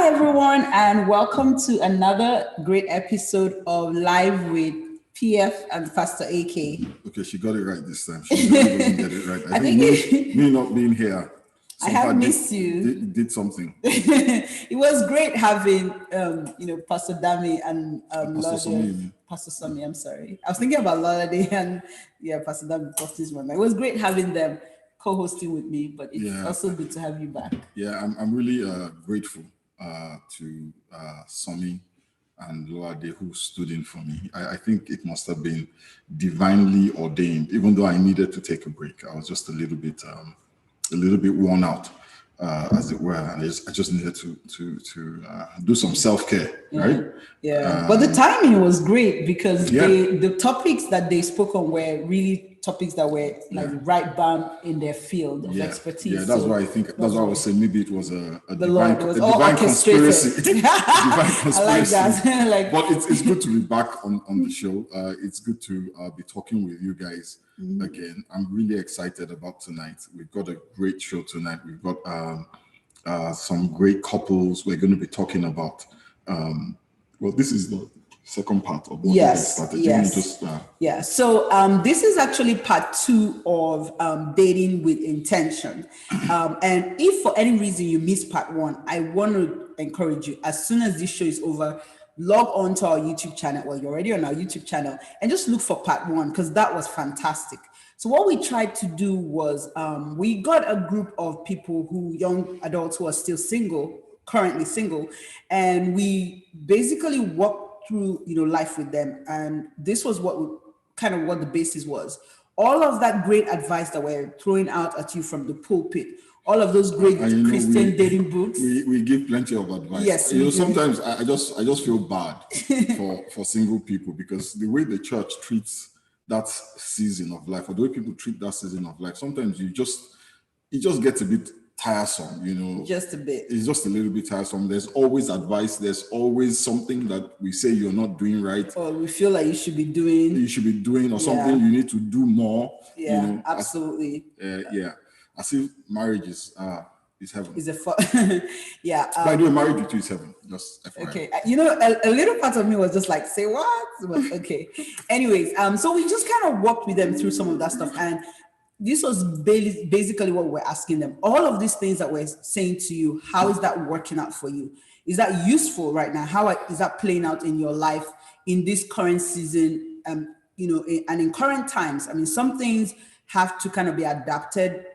Hi, everyone, and welcome to another great episode of Live with PF and Pastor AK. Okay, she got it right this time. She didn't get it right. I think me not being here. I have missed you. Did something. It was great having, Pastor Dami and Pastor Somi. I'm sorry. I was thinking about Lolade and Pastor Dami crossed his mind. It was great having them co-hosting with me, but it's also good to have you back. Yeah, I'm really grateful to Somi and Lolade who stood in for me. I think it must have been divinely ordained, even though I needed to take a break. I was just a little bit worn out, as it were, and I just needed to do some self-care, right? Yeah, but the timing was great because the topics that they spoke on were really topics that were like right bam in their field of expertise. Yeah, that's why I think that's why I was saying maybe it was a divine conspiracy. Divine conspiracy. I like that. But it's good to be back on the show. It's good to be talking with you guys again. I'm really excited about tonight. We've got a great show tonight. We've got some great couples we're going to be talking about. This is the second part of what we started. So this is actually part 2 of dating with intention. And if for any reason you missed part 1, I want to encourage you, as soon as this show is over, log on to our YouTube channel. Well, you're already on our YouTube channel, and just look for part 1 because that was fantastic. So what we tried to do was we got a group of people young adults who are still currently single, and we basically walked through life with them. And this was what the basis was. All of that great advice that we're throwing out at you from the pulpit, all of those great Christian dating books. We give plenty of advice. Yes, sometimes I just feel bad for single people because the way the church treats that season of life, or the way people treat that season of life, sometimes it just gets a bit tiresome, just a bit. It's just a little bit tiresome. There's always advice. There's always something that we say you're not doing right, or we feel like you should be doing, or something you need to do more. Absolutely. As if marriage is heaven. Is a By the way, marriage is heaven. Just FYI. Okay. A little part of me was just like, say what? But, okay. Anyways, so we just kind of walked with them through some of that stuff, and this was basically what we're asking them. All of these things that we're saying to you, how is that working out for you? Is that useful right now? How is that playing out in your life in this current season? And in current times, I mean, some things have to kind of be adapted,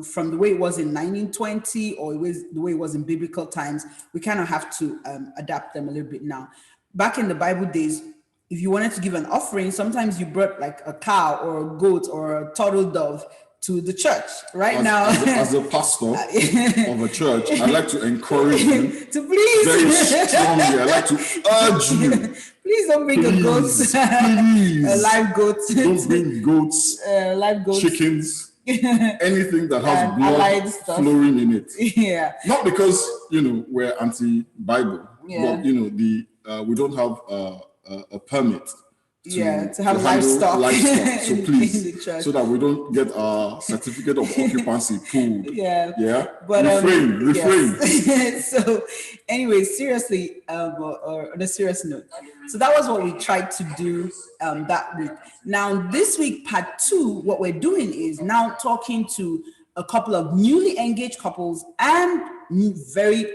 from the way it was in 1920 or the way it was in biblical times. We kind of have to adapt them a little bit now. Back in the Bible days, if you wanted to give an offering, sometimes you brought like a cow or a goat or a turtle dove to the church. As a pastor of a church, I like to encourage you to please very strongly. I like to urge you. Please don't bring a goat. Please. A live goat. Don't bring goats, live goats, chickens, anything that has blood flowing in it. Yeah. Not because we're anti-Bible, but we don't have a permit to have livestock. So please, so that we don't get our certificate of occupancy pulled. But refrain. Yes. So anyway, seriously, or on a serious note, so that was what we tried to do that week. Now this week, part 2, what we're doing is now talking to a couple of newly engaged couples and very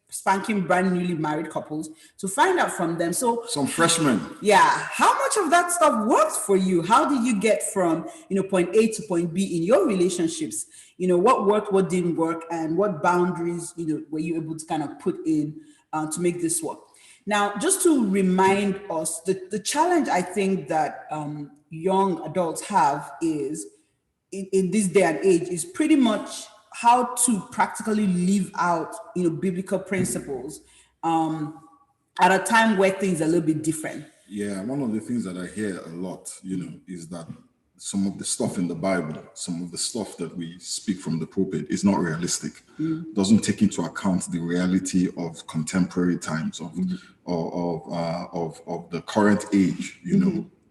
spanking brand newly married couples to find out from them. So some freshmen. How much of that stuff works for you? How did you get from point A to point B in your relationships? What worked, what didn't work, and what boundaries were you able to kind of put in to make this work? Now, just to remind us, the challenge I think that young adults have is in this day and age is pretty much how to practically live out, biblical principles at a time where things are a little bit different. Yeah, one of the things that I hear a lot, is that some of the stuff in the Bible, some of the stuff that we speak from the pulpit is not realistic. Doesn't take into account the reality of contemporary times, of the current age.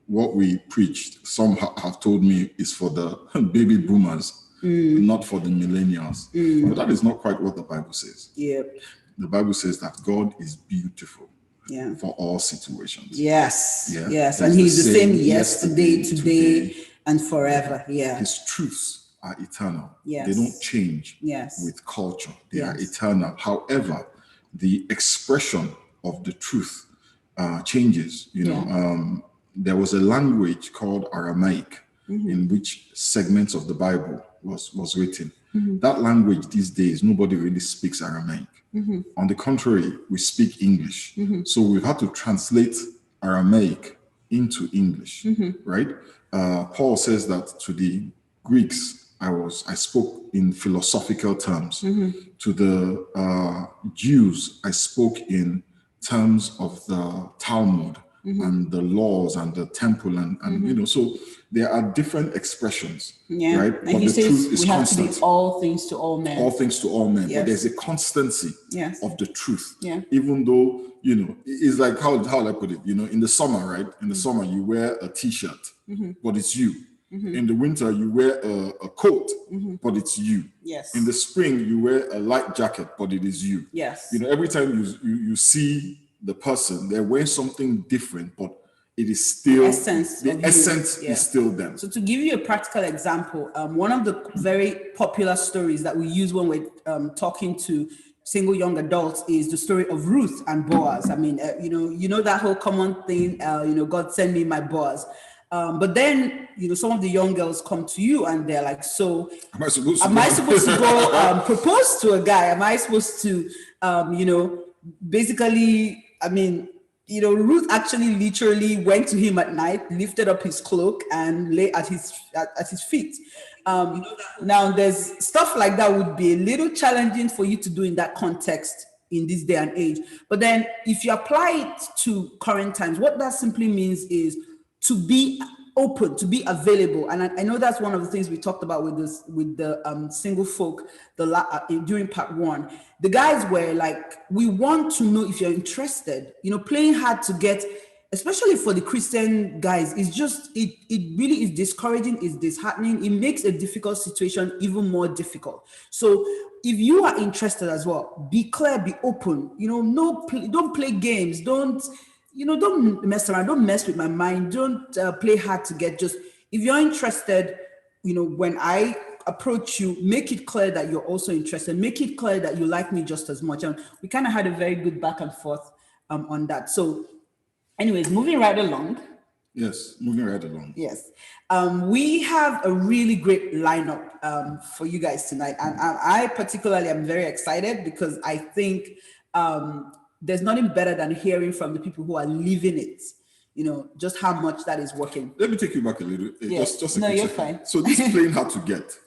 What we preached, some have told me, is for the baby boomers. Not for the millennials. But that is not quite what the Bible says. Yep. the Bible says that God is beautiful Yeah. for all situations. Yes. Yeah. Yes. And he's the same yesterday, today, and forever. Yeah. His truths are eternal. Yes. They don't change Yes. with culture. They Yes. are eternal. However, the expression of the truth changes. You know, there was a language called Aramaic in which segments of the Bible was written. That language these days, nobody really speaks Aramaic. On the contrary, we speak English. So we've had to translate Aramaic into English, right? Paul says that to the Greeks, I spoke in philosophical terms. To the Jews, I spoke in terms of the Talmud and the laws and the temple and you know, so there are different expressions, right? And but he the says truth is we have constant. to be all things to all men. All things to all men, but there's a constancy of the truth. Even though, you know, it's like how I put it, you know, in the summer, right? In the summer, you wear a t-shirt, but it's you. In the winter, you wear a coat, but it's you. Yes. In the spring, you wear a light jacket, but it is you. Yes. You know, every time you see the person, they're wearing something different, but it is still the essence is still them. So to give you a practical example, one of the very popular stories that we use when we're talking to single young adults is the story of Ruth and Boaz. I mean, you know that whole common thing, you know, God send me my Boaz. But then, you know, some of the young girls come to you and they're like, so am I supposed to go propose to a guy? Am I supposed to, you know, basically, I mean, you know, Ruth actually literally went to him at night, lifted up his cloak and lay at his feet. Now there's stuff like that would be a little challenging for you to do in that context in this day and age. But then if you apply it to current times, what that simply means is to be open, to be available. And I know that's one of the things we talked about with the single folk during part one. The guys were like, we want to know if you're interested. You know, playing hard to get, especially for the Christian guys, it's just, it really is discouraging, it's disheartening. It makes a difficult situation even more difficult. So if you are interested as well, be clear, be open. You know, don't play games. Don't mess around. Don't mess with my mind. Don't play hard to get. Just if you're interested, you know, when I approach you, make it clear that you're also interested. Make it clear that you like me just as much. And we kind of had a very good back and forth on that. So, anyways, moving right along. Yes, moving right along. Yes, we have a really great lineup for you guys tonight, and I particularly am very excited because I think. There's nothing better than hearing from the people who are living it, you know, just how much that is working. Let me take you back a little. Just a no, you're second. fine. So this playing hard to get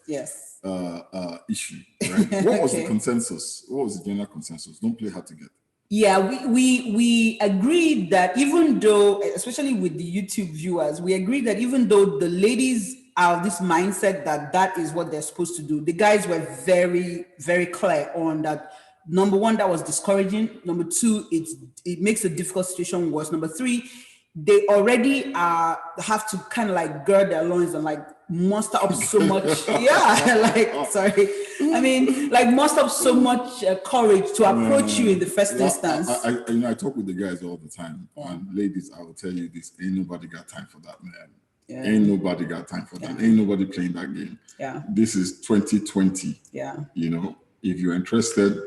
issue, right? What was the consensus? What was the general consensus? Don't play hard to get. Yeah, we agreed that even though, especially with the YouTube viewers, we agreed that even though the ladies are of this mindset that is what they're supposed to do, the guys were very, very clear on that. Number one, that was discouraging. Number two, it makes a difficult situation worse. Number three, they already have to kind of like gird their loins and like muster up so much. Muster up so much courage to approach you in the first instance. I talk with the guys all the time, and ladies, I will tell you this: ain't nobody got time for that, man. Yeah. Ain't nobody got time for that. Ain't nobody playing that game. Yeah. This is 2020. Yeah. You know, if you're interested,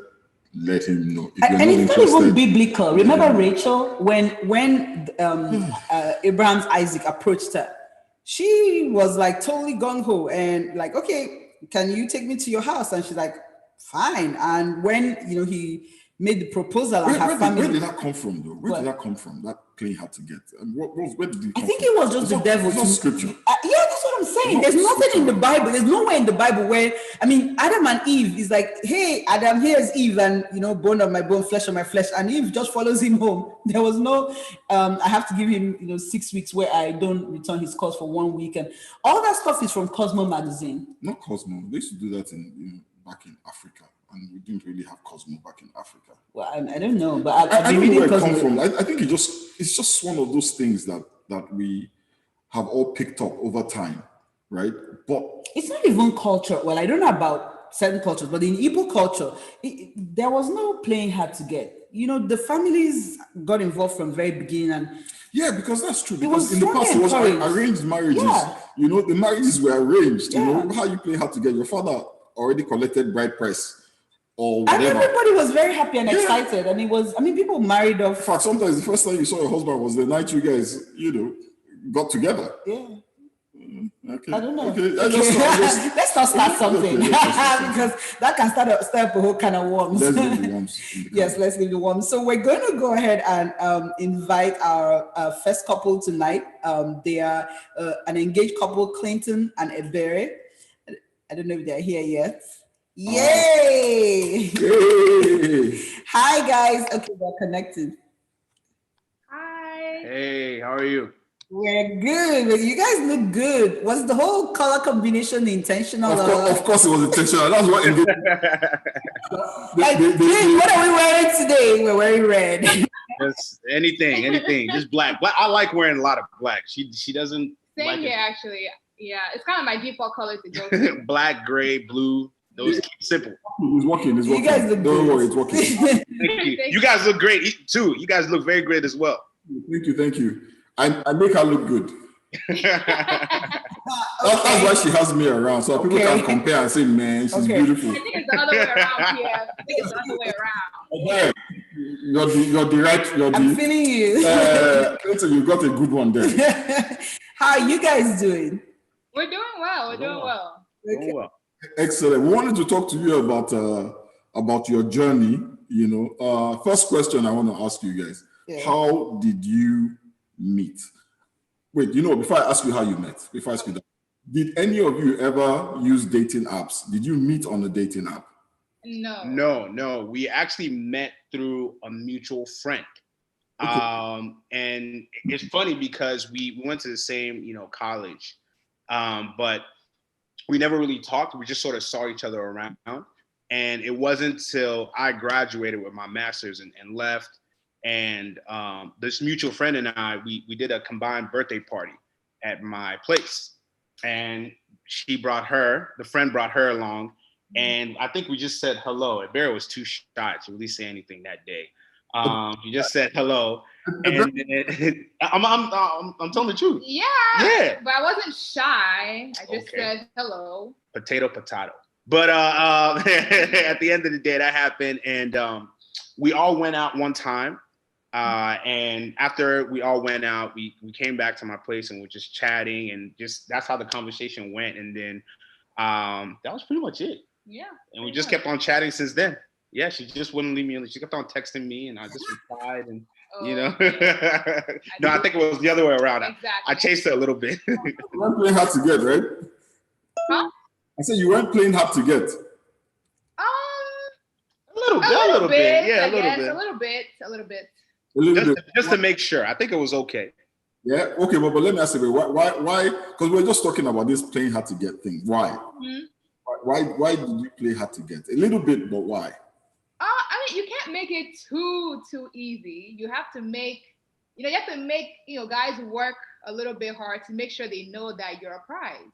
let him know. And it's not even biblical. Remember Rachel, when Abraham's Isaac approached her, she was like totally gung-ho and like, okay, can you take me to your house? And she's like, fine. And when, you know, he made the proposal and her family. Where did that come from, though? Where did that come from? That playing hard to get. And where did it come I think from? it was just the devil. It's not scripture. Yeah, that's what I'm saying. There's nothing in the Bible. There's nowhere in the Bible where, I mean, Adam and Eve is like, hey, Adam, here's Eve, and, you know, bone of my bone, flesh of my flesh. And Eve just follows him home. There was no, I have to give him, you know, 6 weeks where I don't return his calls for 1 week. And all that stuff is from Cosmo magazine. Not Cosmo. They used to do that back in Africa. And we didn't really have Cosmo back in Africa. Well, I don't know, but I've been reading where it Cosmo. Come from. I think it's just one of those things that we have all picked up over time, right? But it's not even culture. Well, I don't know about certain cultures, but in Igbo culture, there was no playing hard to get. The families got involved from very beginning, and yeah, because that's true. it was Because in the past, it was encouraged. arranged marriages. Yeah. The marriages were arranged. Yeah. How you play hard to get. Your father already collected bride price or And whatever. everybody was very happy and excited. And people married off. In fact, sometimes the first time you saw your husband was the night you guys, got together. Yeah. Okay. I don't know. Okay. Let's not start something Okay, because that can start up a whole kind of worms. Let's leave the worms. Yes, let's leave the worms. So we're going to go ahead and invite our first couple tonight. They are an engaged couple, Clinton and Ebere. I don't know if they're here yet. Yay! Yay! Hi guys. Okay, we're connected. Hi. Hey, how are you? We're good. You guys look good. Was the whole color combination intentional? Of course it was intentional. That's what what are we wearing today? We're wearing red. Just anything, just black. I like wearing a lot of black. She doesn't. Same like here, actually. Yeah, it's kind of my default color to go to. Black, gray, blue. Those keep simple. It's working. You guys look Don't good. worry, it's working. Thank you. You guys look great too. You guys look very great as well. Thank you. I make her look good. That's why she has me around, so people can compare and say, man, she's beautiful. I think it's the other way around here. I think it's the other way around. I'm feeling you. Clinton, you got a good one there. How are you guys doing? We're doing well. Okay. well. Excellent. We wanted to talk to you about your journey. First question I want to ask you guys: How did you meet? Wait, before I ask you how you met, before I ask you that, did any of you ever use dating apps? Did you meet on a dating app? No. We actually met through a mutual friend. Okay. And it's funny because we went to the same, college, but we never really talked. We just sort of saw each other around. And it wasn't till I graduated with my master's and left. And this mutual friend and I, we did a combined birthday party at my place. And the friend brought her along. And I think we just said hello. Ebere was too shy to really say anything that day. He just said hello. And I'm telling the truth. Yeah. But I wasn't shy. I just said hello. Potato. But at the end of the day, that happened. And we all went out one time. And after we all went out, we came back to my place and we're just chatting and that's how the conversation went. And then that was pretty much it. Yeah. And we just kept on chatting since then. Yeah, she just wouldn't leave me alone. She kept on texting me and I just replied and No, I think it was the other way around. Exactly. I chased her a little bit. You weren't playing hard to get, right? Huh? I said you weren't playing hard to get. A little bit. Yeah, a little bit. Just to make sure. I think it was okay. Yeah, okay, but let me ask you, why? Because we're just talking about this playing hard to get thing. Why? Mm-hmm. Why did you play hard to get? A little bit, but why? I mean, you can't make it too easy. You have to make, guys work a little bit hard to make sure they know that you're a prize.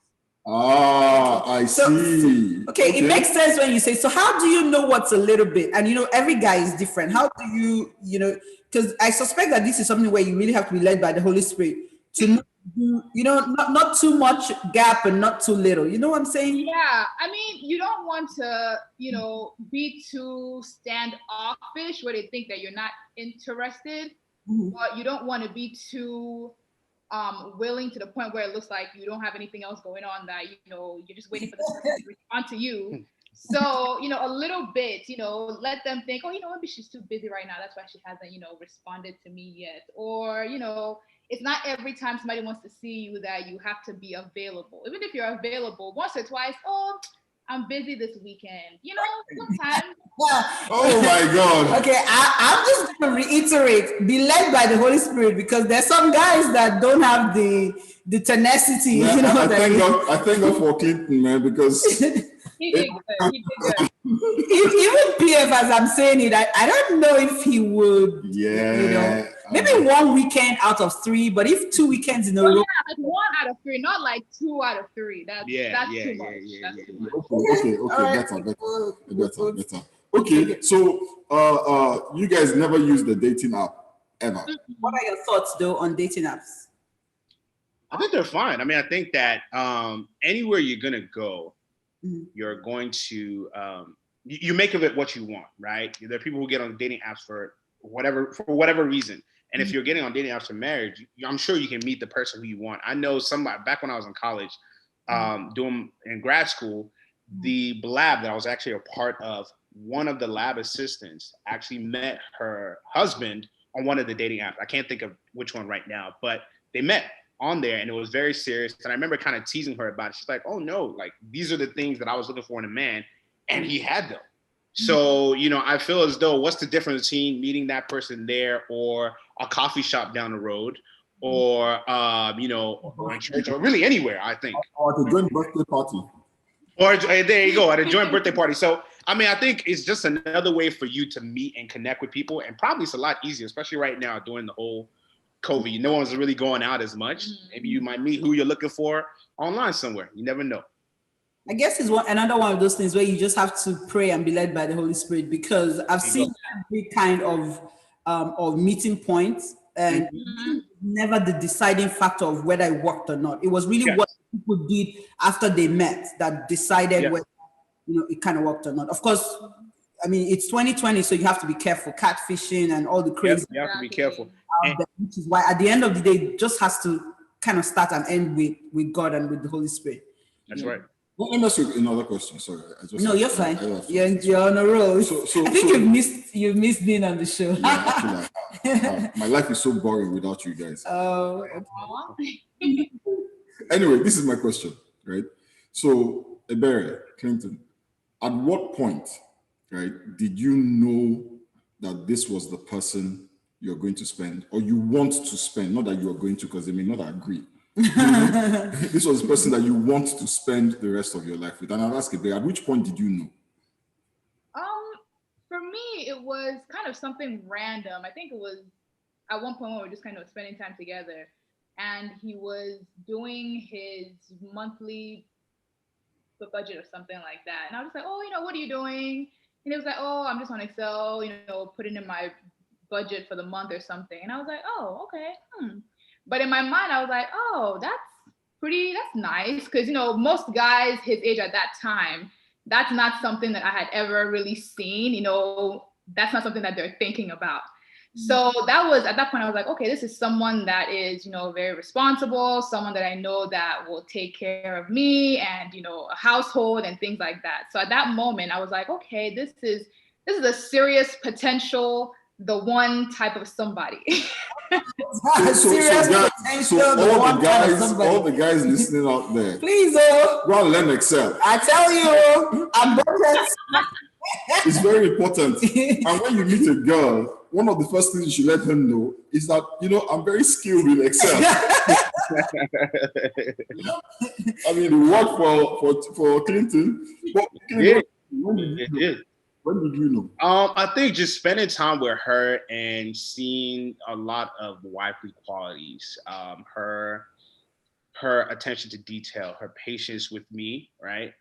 I see. Okay, it makes sense when you say, so how do you know what's a little bit? And, every guy is different. How do you, because I suspect that this is something where you really have to be led by the Holy Spirit to do, not too much gap and not too little. You know what I'm saying? Yeah. I mean, you don't want to, be too standoffish where they think that you're not interested, but you don't want to be too willing to the point where it looks like you don't have anything else going on, that you're just waiting for the person to respond to you. So a little bit, let them think, maybe she's too busy right now, that's why she hasn't responded to me yet. Or it's not every time somebody wants to see you that you have to be available. Even if you're available once or twice, I'm busy this weekend, sometimes. Oh my God. Okay, I'm just going to reiterate, be led by the Holy Spirit, because there's some guys that don't have the tenacity. Yeah, I thank God for Clinton, man, because he did good. Even PF, as I'm saying it, I don't know if he would, maybe 1 weekend out of 3, but if 2 weekends in a row. Yeah, like 1 out of 3, not like 2 out of 3. That's too much. That's too much. Okay, better. Okay, so you guys never use the dating app ever. What are your thoughts though on dating apps? I think they're fine. I mean, I think that anywhere you're gonna go, you're going to you make of it what you want, right? There are people who get on dating apps for whatever reason. And if you're getting on dating apps for marriage, I'm sure you can meet the person who you want. I know somebody back when I was in college, doing in grad school, the lab that I was actually a part of, one of the lab assistants actually met her husband on one of the dating apps. I can't think of which one right now, but they met on there and it was very serious. And I remember kind of teasing her about it. She's like, oh no, like these are the things that I was looking for in a man, and he had them. So, I feel as though what's the difference between meeting that person there or a coffee shop down the road or, or in church or really anywhere, I think. Or the joint birthday party. Or there you go, at a joint birthday party. So, I mean, I think it's just another way for you to meet and connect with people. And probably it's a lot easier, especially right now during the whole COVID. No one's really going out as much. Maybe you might meet who you're looking for online somewhere. You never know. I guess it's another one of those things where you just have to pray and be led by the Holy Spirit, because I've seen every kind of meeting points, and never the deciding factor of whether it worked or not. It was really what people did after they met that decided whether it kind of worked or not. Of course, I mean, it's 2020, so you have to be careful. Catfishing and all the crazy. You have to be careful. Which is why at the end of the day, it just has to kind of start and end with God and with the Holy Spirit. That's right. Let me ask you another question. Sorry, you're fine. You're on a roll. I think you've missed being on the show. Yeah, my life is so boring without you guys. Oh. Anyway, this is my question, right? So, Ebere, Clinton, at what point, right, did you know that this was the person you're going to spend, or you want to spend? Not that you are going to, because they may not agree. This was the person that you want to spend the rest of your life with. And I'll ask you, at which point did you know? For me, it was kind of something random. I think it was at one point when we were just kind of spending time together, and he was doing his monthly budget or something like that. And I was like, oh, what are you doing? And he was like, oh, I'm just on Excel, putting in my budget for the month or something. And I was like, oh, okay. But in my mind, I was like, oh, that's nice. Because, most guys his age at that time, that's not something that I had ever really seen. That's not something that they're thinking about. So that was, at that point, I was like, okay, this is someone that is, very responsible, someone that I know that will take care of me and, a household and things like that. So at that moment, I was like, okay, this is a serious potential, the one type of somebody. So all the guys listening out there, please, go and learn Excel. I tell you, I'm broken. It's very important. And when you meet a girl, one of the first things you should let her know is that, I'm very skilled with Excel. I mean, it worked for Clinton. But when did you know? I think just spending time with her and seeing a lot of wifely qualities, her attention to detail, her patience with me, right?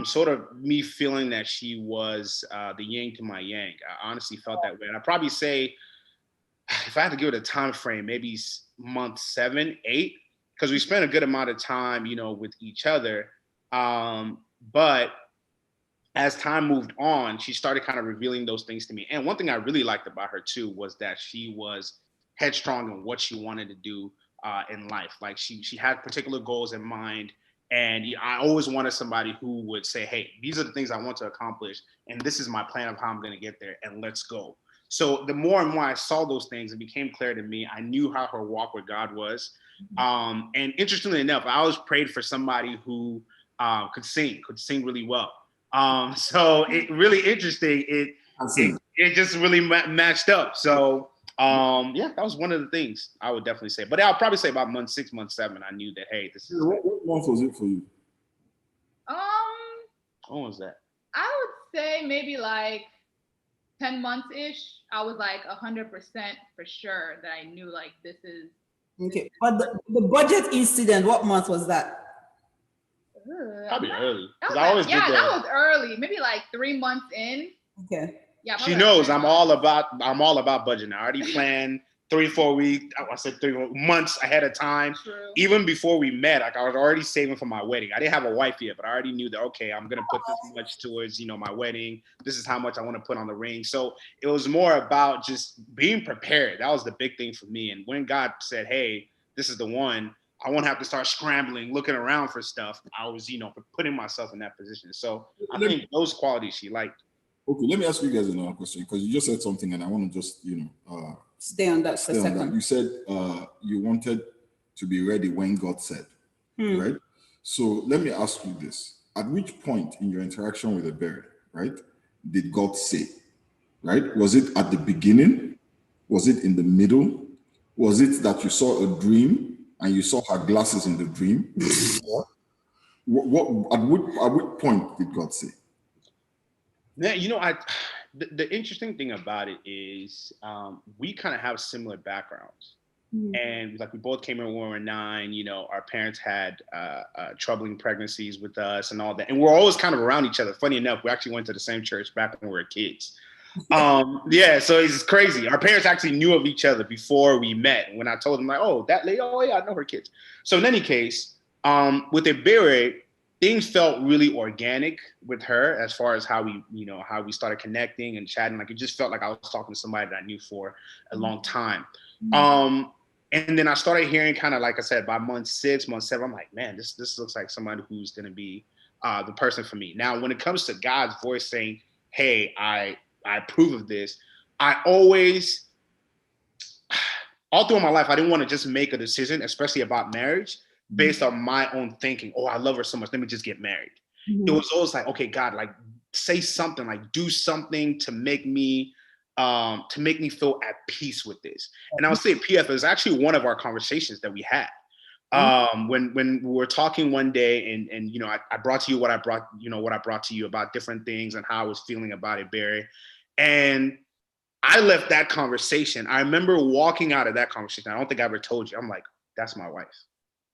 Sort of me feeling that she was the yin to my yang. I honestly felt that way. And I'd probably say, if I had to give it a time frame, maybe month 7, 8, because we spent a good amount of time, with each other. But as time moved on, she started kind of revealing those things to me. And one thing I really liked about her too was that she was headstrong in what she wanted to do in life. Like she had particular goals in mind. And I always wanted somebody who would say, hey, these are the things I want to accomplish. And this is my plan of how I'm going to get there. And let's go. So the more and more I saw those things, it became clear to me. I knew how her walk with God was. And interestingly enough, I always prayed for somebody who could sing really well. So it really interesting. It just really matched up. So that was one of the things I would definitely say. But I'll probably say about month 6, month 7, I knew that, hey, this is. What month was it for you? What was that? I would say maybe like 10 months ish. I was like 100% for sure that I knew like this is. Okay, but the budget incident, what month was that? Probably early. That I always was, yeah, did that was early. Maybe like 3 months in. Okay. Yeah. She knows I'm all about budgeting. I already planned 3-4 weeks. I said 3 months ahead of time. True. Even before we met, like I was already saving for my wedding. I didn't have a wife yet, but I already knew that, okay, I'm gonna put this much towards, my wedding. This is how much I want to put on the ring. So it was more about just being prepared. That was the big thing for me. And when God said, hey, this is the one, I won't have to start scrambling, looking around for stuff. I was, putting myself in that position. So I think those qualities she liked. Okay, let me ask you guys another question, because you just said something and I want to just, stay on that for a second. You said you wanted to be ready when God said, right? So let me ask you this. At which point in your interaction with a bird, right, did God say, right? Was it at the beginning? Was it in the middle? Was it that you saw a dream and you saw her glasses in the dream? At what point did God say? Yeah, the interesting thing about it is we kind of have similar backgrounds. And like we both came in when we were 9, our parents had troubling pregnancies with us and all that. And we're always kind of around each other. Funny enough, we actually went to the same church back when we were kids. Yeah, so it's crazy. Our parents actually knew of each other before we met. When I told them like, oh, that lady, oh yeah, I know her kids. So in any case, with Ebere, things felt really organic with her as far as how we started connecting and chatting. Like it just felt like I was talking to somebody that I knew for a long time. And then I started hearing kind of, like I said, by month 6, month 7, I'm like, man, this looks like somebody who's going to be the person for me. Now, when it comes to God's voice saying, hey, I approve of this, I always, all through my life, I didn't want to just make a decision, especially about marriage, based on my own thinking. Oh, I love her so much, let me just get married. It was always like, okay, God, like say something, like do something to make me feel at peace with this. And I would say PF is actually one of our conversations that we had. When we were talking one day and I brought to you what I brought to you about different things and how I was feeling about it, Barry. And I left that conversation. I remember walking out of that conversation. I don't think I ever told you. I'm like, that's my wife.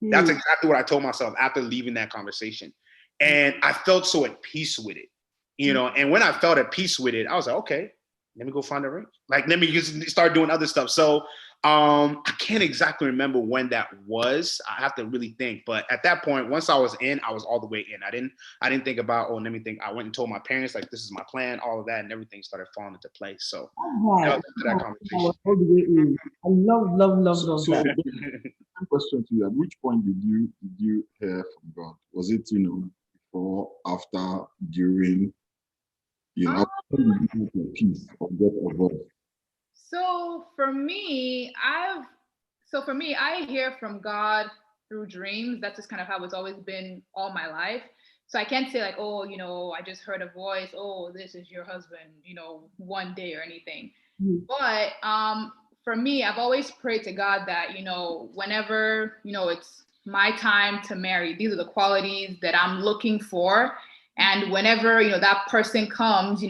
That's exactly what I told myself after leaving that conversation. And I felt so at peace with it, and when I felt at peace with it, I was like, okay, let me go find a ring. Like, let me just start doing other stuff. So I can't exactly remember when that was. I have to really think. But at that point, once I was in, I was all the way in. I didn't think about, let me think. I went and told my parents, like, this is my plan, all of that, and everything started falling into place. So that conversation. I love So, that. question to you: at which point did you hear from God? Was it before, after, during? How did you get your peace or get a voice? So for me, I hear from God through dreams. That's just kind of how it's always been all my life. So I can't say like, oh, I just heard a voice. Oh, this is your husband, one day or anything. But for me, I've always prayed to God that, whenever, it's my time to marry, these are the qualities that I'm looking for. And whenever, that person comes,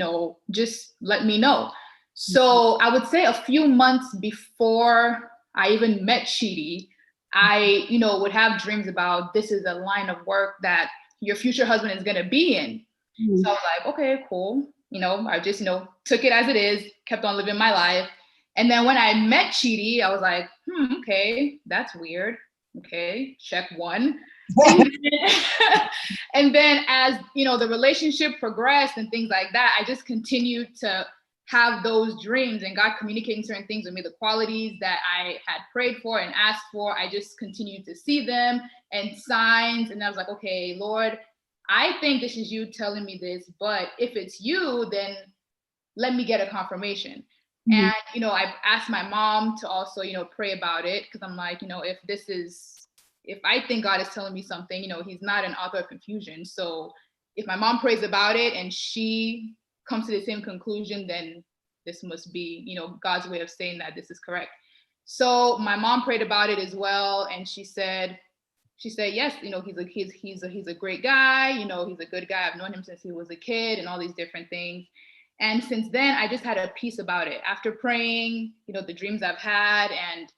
just let me know. So I would say a few months before I even met Chidi, I, would have dreams about this is a line of work that your future husband is going to be in. So I was like, okay, cool. I just, took it as it is, kept on living my life. And then when I met Chidi, I was like, okay, that's weird. Okay, check one. And then as, the relationship progressed and things like that, I just continued to have those dreams and God communicating certain things with me, the qualities that I had prayed for and asked for. I just continued to see them and signs. And I was like, okay, Lord, I think this is you telling me this, but if it's you, then let me get a confirmation. And, I asked my mom to also, pray about it. Cause I'm like, if I think God is telling me something, he's not an author of confusion. So if my mom prays about it and she comes to the same conclusion, then this must be, God's way of saying that this is correct. So my mom prayed about it as well. And she said, she said, yes, he's a great guy. He's a good guy. I've known him since he was a kid and all these different things. And since then, I just had a peace about it. After praying, the dreams I've had and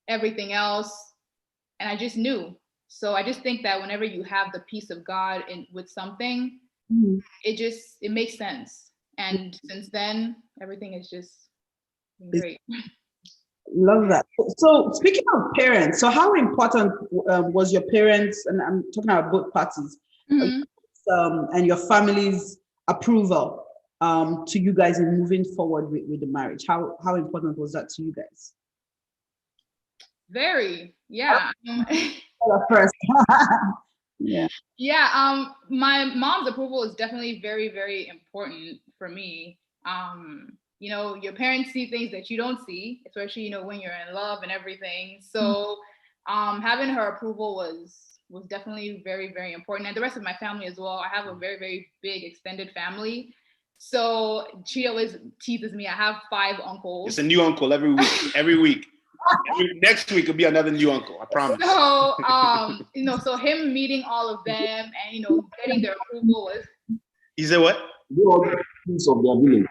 everything else, and I just knew. So I just think that whenever you have the peace of God with something, it makes sense. And since then, everything is just been great. Love that. So speaking of parents, so how important was your parents, and I'm talking about both parties, and your family's approval to you guys in moving forward with the marriage? How important was that to you guys? Very, yeah. First. Yeah. Yeah, my mom's approval is definitely very, very important for me. Your parents see things that you don't see, especially, when you're in love and everything. So having her approval was definitely very, very important. And the rest of my family as well. I have a very, very big extended family. So she always teases me. I have 5 uncles. It's a new uncle every week. Next week will be another new uncle, I promise. So, so him meeting all of them and, getting their approval was. You said what? Are they all the prince of their village?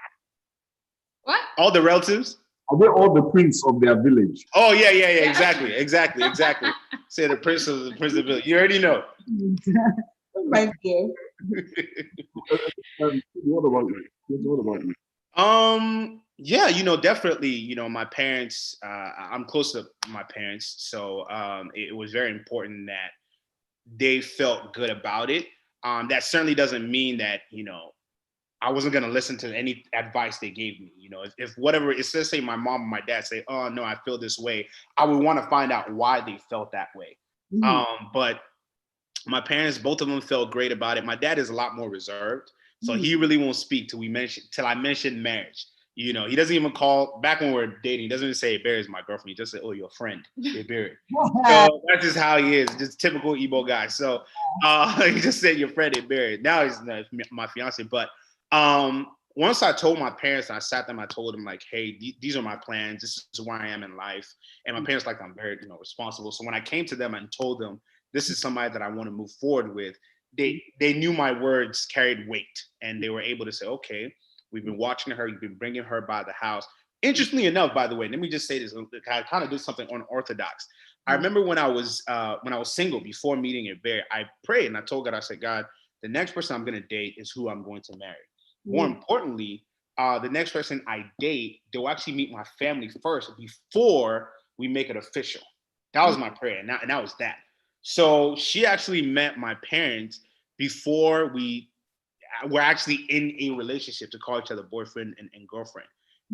What? All the relatives? Are they all the prince of their village? Oh, yeah, exactly. Say the prince of the village. You already know. Thank you. What about you? Yeah, definitely, my parents, I'm close to my parents. So it was very important that they felt good about it. That certainly doesn't mean that, I wasn't going to listen to any advice they gave me. If whatever, it's, let's say my mom and my dad say, oh, no, I feel this way, I would want to find out why they felt that way. But my parents, both of them felt great about it. My dad is a lot more reserved. So he really won't speak till I mention marriage. He doesn't even call, back when we were dating, he doesn't even say, Barry is my girlfriend. He just say, oh, you're a friend. Hey, Barry. So that's just how he is, just typical Igbo guy. So he just said, your friend, hey, Barry. Now he's my fiance. But once I told my parents, I sat them, I told them like, hey, these are my plans. This is where I am in life. And my parents, like, I'm very, responsible. So when I came to them and told them, this is somebody that I want to move forward with, they knew my words carried weight, and they were able to say, okay, we've been watching her, you've been bringing her by the house. Interestingly enough, by the way, let me just say this, I kind of did something unorthodox. I remember when I was single before meeting at Bear, I prayed and I told God, I said, God, the next person I'm going to date is who I'm going to marry. More importantly, the next person I date, they'll actually meet my family first before we make it official. That was my prayer, and that was that. So she actually met my parents before we were actually in a relationship to call each other boyfriend and girlfriend.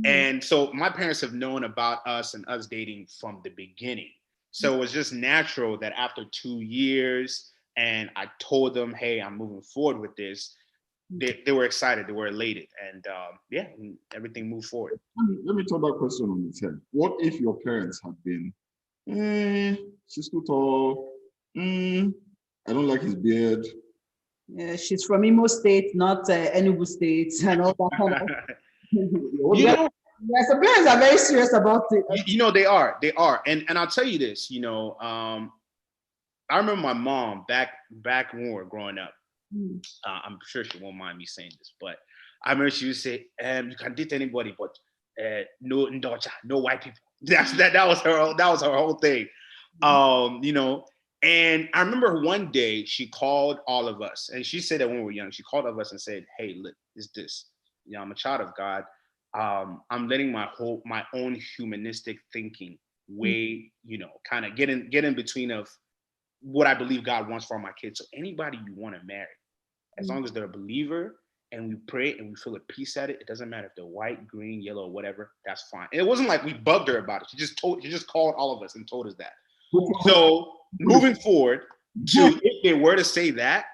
And so my parents have known about us and us dating from the beginning. So it was just natural that after 2 years, and I told them, hey, I'm moving forward with this, they were excited, they were elated, and everything moved forward. Let me turn that question on its head. What if your parents had been, she's too tall, I don't like his beard. Yeah, she's from Imo State, not Enugu State, and all that kind of. Yes, the parents are very serious about it. They are, and I'll tell you this. I remember my mom back when we were growing up. I'm sure she won't mind me saying this, but I remember she would say, "You can date anybody, but no Ndocha, no white people." That was her whole thing. And I remember one day she called all of us, and she said that when we were young, she called all of us and said, "Hey, look, it's this. I'm a child of God. I'm letting my own humanistic thinking way, kind of get in between of what I believe God wants for my kids. So anybody you want to marry, as long as they're a believer and we pray and we feel at peace at it, it doesn't matter if they're white, green, yellow, or whatever, that's fine." And it wasn't like we bugged her about it. She just called all of us and told us that. So moving forward, if they were to say that,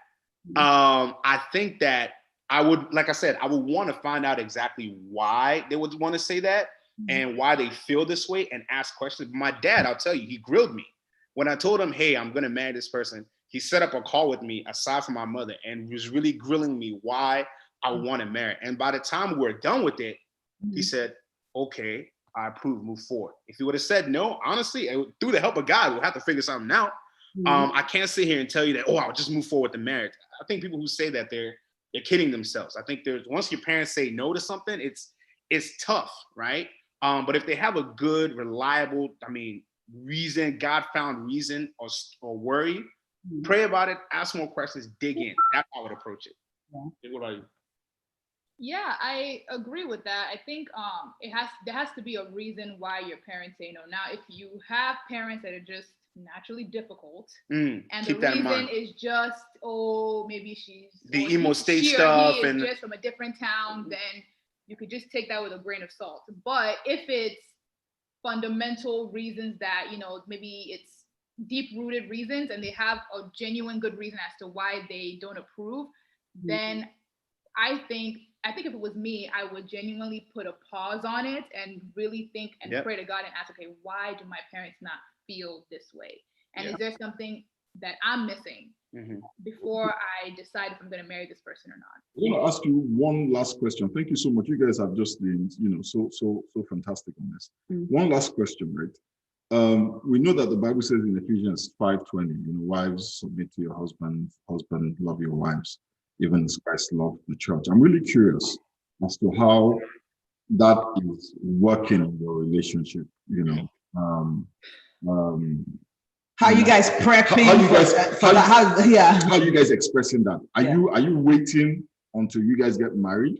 I think that I would, like I said, I would want to find out exactly why they would want to say that and why they feel this way and ask questions. My dad, I'll tell you, he grilled me. When I told him, hey, I'm going to marry this person, he set up a call with me aside from my mother and was really grilling me why I want to marry. And by the time we were done with it, he said, okay, I approve, move forward. If he would have said no, honestly, through the help of God, we'll have to figure something out. I can't sit here and tell you that, oh, I'll just move forward with the marriage. I think people who say that they're kidding themselves. I think once your parents say no to something, it's tough, right? But if they have a good, reliable, reason, God-found reason or worry, pray about it, ask more questions, dig in. That's how I would approach it. Yeah. What about you? Yeah, I agree with that. I think there has to be a reason why your parents say no. Now, if you have parents that are just naturally difficult, and the reason is just, oh, maybe she emo state she stuff or he and is just from a different town, then you could just take that with a grain of salt. But if it's fundamental reasons that, maybe it's deep-rooted reasons and they have a genuine good reason as to why they don't approve, then I think if it was me, I would genuinely put a pause on it and really think and pray to God and ask, okay, why do my parents not feel this way? And is there something that I'm missing before I decide if I'm going to marry this person or not? I want to ask you one last question. Thank you so much. You guys have just been, so fantastic on this. One last question, right? We know that the Bible says in Ephesians 5:20, wives, submit to your husband, love your wives, even as Christ loved the church. I'm really curious as to how that is working in your relationship, how you guys prepping how you guys expressing that? Are you waiting until you guys get married,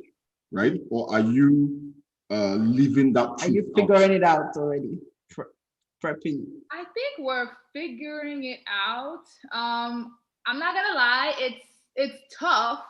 right? Or are you living that? Are you figuring it out already? Prepping. I think we're figuring it out. I'm not gonna lie, it's tough,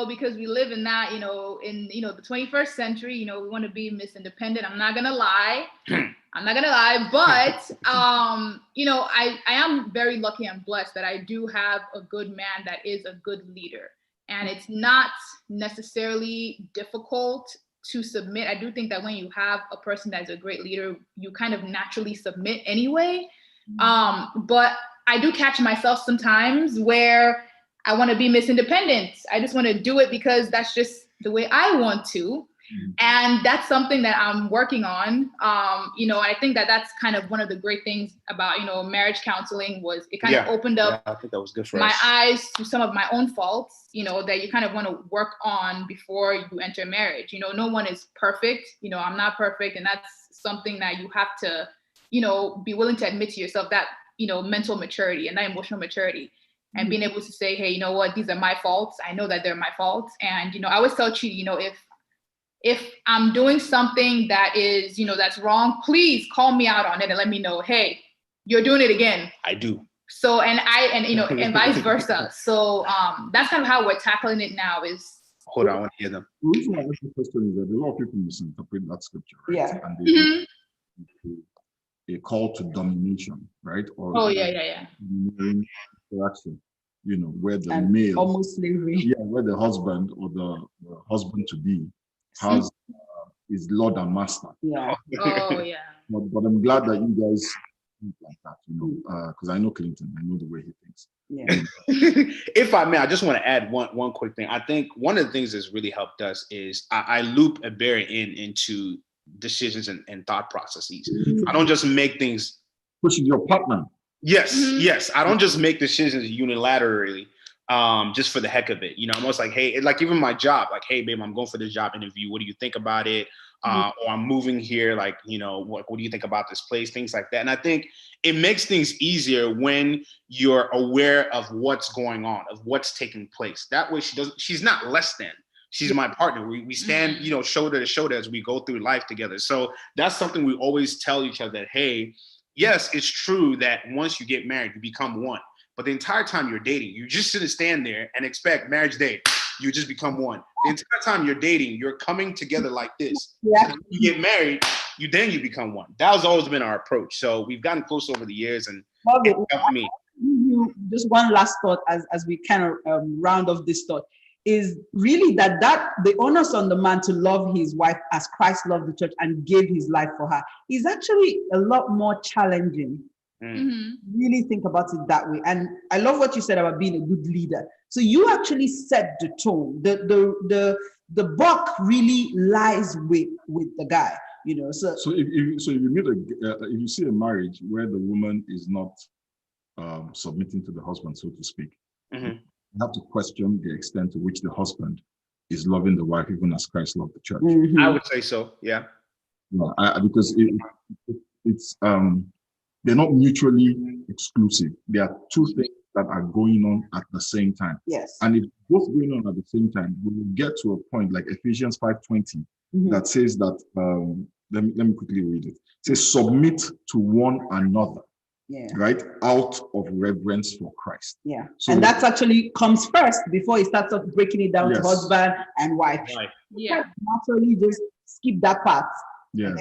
because we live in that, in the 21st century, we want to be Miss Independent. I'm not gonna lie, but I am very lucky and blessed that I do have a good man that is a good leader, and it's not necessarily difficult to submit. I do think that when you have a person that's a great leader, you kind of naturally submit anyway. But I do catch myself sometimes where I want to be Miss Independent. I just want to do it because that's just the way I want to. And that's something that I'm working on. I think that that's kind of one of the great things about, marriage counseling was it kind of opened up I think that was good for my us. eyes to some of my own faults, that you kind of want to work on before you enter marriage. No one is perfect. I'm not perfect. And that's something that you have to, be willing to admit to yourself, that, mental maturity and that emotional maturity. And being able to say, hey, you know what, these are my faults. I know that they're my faults. And, I always tell Chi, if I'm doing something that is, that's wrong, please call me out on it and let me know, hey, you're doing it again. I do. So, and vice versa. So that's kind of how we're tackling it now is. Hold on, I want to hear them. The reason why I ask the question is that a lot of people misinterpret that scripture, right? Yeah. And they do a call to domination, right? Or interaction, where the male, almost slavery. where the husband or the husband to be has is Lord and Master. Yeah. Oh yeah. But I'm glad that you guys think like that, because I know Clinton, I know the way he thinks. Yeah. If I may, I just want to add one quick thing. I think one of the things that's really helped us is I loop a Barry into decisions and thought processes. I don't just make things. Pushing your partner. Yes. I don't just make decisions unilaterally, just for the heck of it. I'm almost like, hey, like even my job, like, hey, babe, I'm going for this job interview. What do you think about it? Or I'm moving here. Like, what do you think about this place? Things like that. And I think it makes things easier when you're aware of what's going on, of what's taking place. That way she's not less than. She's my partner. We stand, shoulder to shoulder as we go through life together. So that's something we always tell each other that, hey, yes, it's true that once you get married, you become one. But the entire time you're dating, you just shouldn't stand there and expect marriage day, you just become one. The entire time you're dating, you're coming together like this. Yeah. You get married, you become one. That has always been our approach. So we've gotten close over the years, and Love it. helped me. Just one last thought as we kind of round off this thought is really that the onus on the man to love his wife as Christ loved the church and gave his life for her is actually a lot more challenging. Really think about it that way. And I love what you said about being a good leader. So you actually set the tone. The buck really lies with the guy, So if you meet if you see a marriage where the woman is not submitting to the husband, so to speak. Mhm. You have to question the extent to which the husband is loving the wife, even as Christ loved the church. I would say so. Yeah. Yeah, because it's they're not mutually exclusive. There are two things that are going on at the same time. Yes. And if both going on at the same time, we will get to a point like Ephesians 5:20 that says that let me quickly read it. It says, submit to one another. Yeah. Right? Out of reverence for Christ. Yeah. So, and that actually comes first before he starts off breaking it down to Yes. husband and wife. Right. Yeah. Naturally just skip that part. yeah.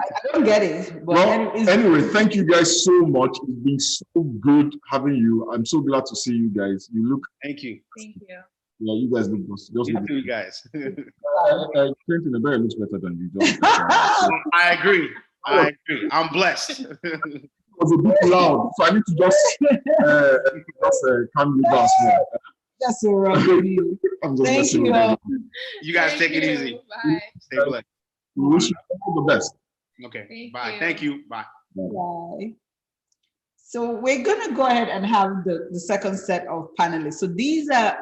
I don't get it. But Well, anyway, thank you guys so much. It's been so good having you. I'm so glad to see you guys. You look, Thank you. Thank you. yeah, you guys look just You look. too, guys. Quentin Abere looks better than you. Just, I agree. I'm blessed. it was a bit loud, so I need to just calm you down small. That's so wrong with you. I'm just Thank messing you with all. You guys Thank take it you. easy. Bye. Stay blessed. We wish you all the best. Okay. Thank Bye. you. Thank you. Bye. Bye. So we're going to go ahead and have the second set of panelists. So these are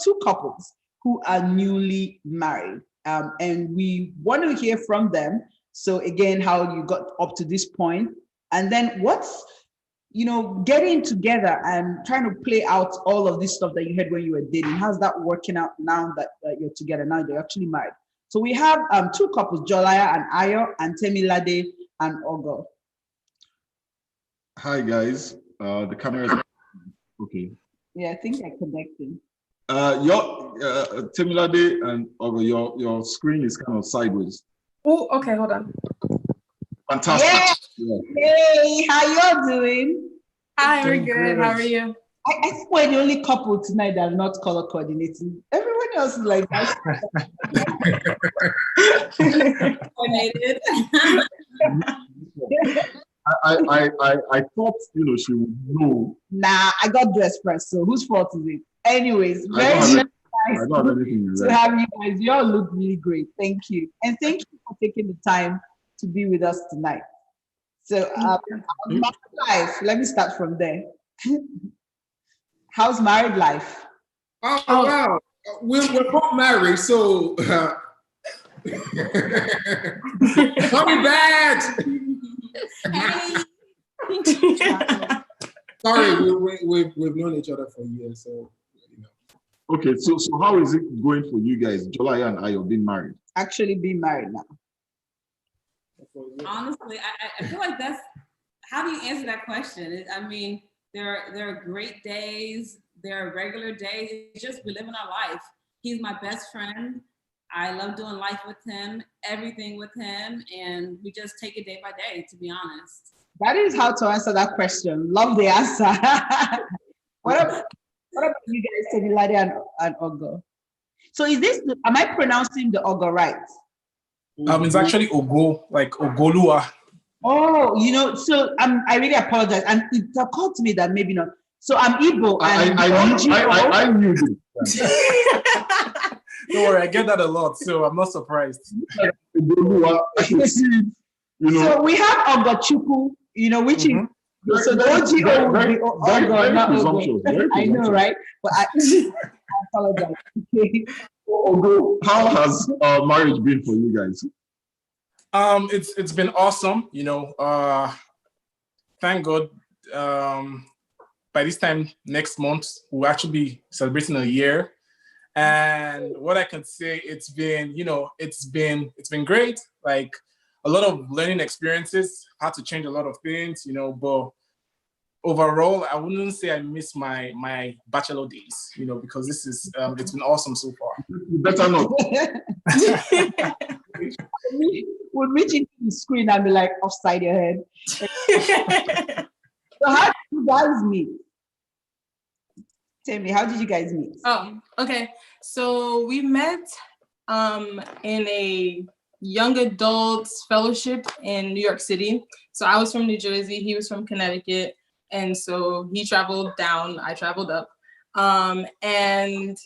two couples who are newly married. And we want to hear from them. So again, how you got up to this point, and then what's, getting together and trying to play out all of this stuff that you had when you were dating. How's that working out now that you're together, now they're actually married? So we have two couples, Jolaya and Ayo, and Temilade and Ogo. Hi guys. The camera is okay. Yeah, I think they're connecting. Your Temilade and Ogo, your screen is kind of sideways. Oh, okay, hold on. Fantastic. Yeah. Hey, how y'all doing? Hi, we're Doing good. good. How are you? I think we're the only couple tonight that are not color coordinating. Everyone else is like that. Coordinated. I thought she would know. Nah, I got dressed first, so whose fault is it? Anyways, I very don't nice have anything in to red. have you guys. You all look really great. Thank you. And thank you for taking the time to be with us tonight. So married life, let me start from there. How's married life? Oh, wow. We're both married, so coming back. Sorry, we've known each other for years, so Okay, so how is it going for you guys, Jolaya and Ayo, being married? Actually being married now. Honestly, I feel like that's, how do you answer that question? I mean, there are great days, there are regular days. It's just, we live in our life. He's my best friend. I love doing life with him, everything with him, and we just take it day by day, to be honest. That is how to answer that question. Love the answer. What about you guys, Temilade and Ogo? So is this, am I pronouncing the Ogo right? it's actually Ogo, like Ogolua. Oh, so I really apologize. And it occurred to me that maybe not. So I'm Igbo. And I knew it. Don't worry, I get that a lot, so I'm not surprised. I can see it, So we have Ogochukwu, which is, so the OGO would be Ogo, not Ogo. I know, right? But I apologize. Okay. Ogo, how has marriage been for you guys? It's been awesome, thank God. By this time next month, we'll actually be celebrating a year. And what I can say, it's been great. Like a lot of learning experiences, had to change a lot of things, but overall, I wouldn't say I miss my bachelor days, because this is, it's been awesome so far. You better not. Would reach into the screen and be like upside your head. So how did you guys meet? Tell me, how did you guys meet? Oh, okay. So we met in a young adults fellowship in New York City. So I was from New Jersey, he was from Connecticut. And so he traveled down, I traveled up. And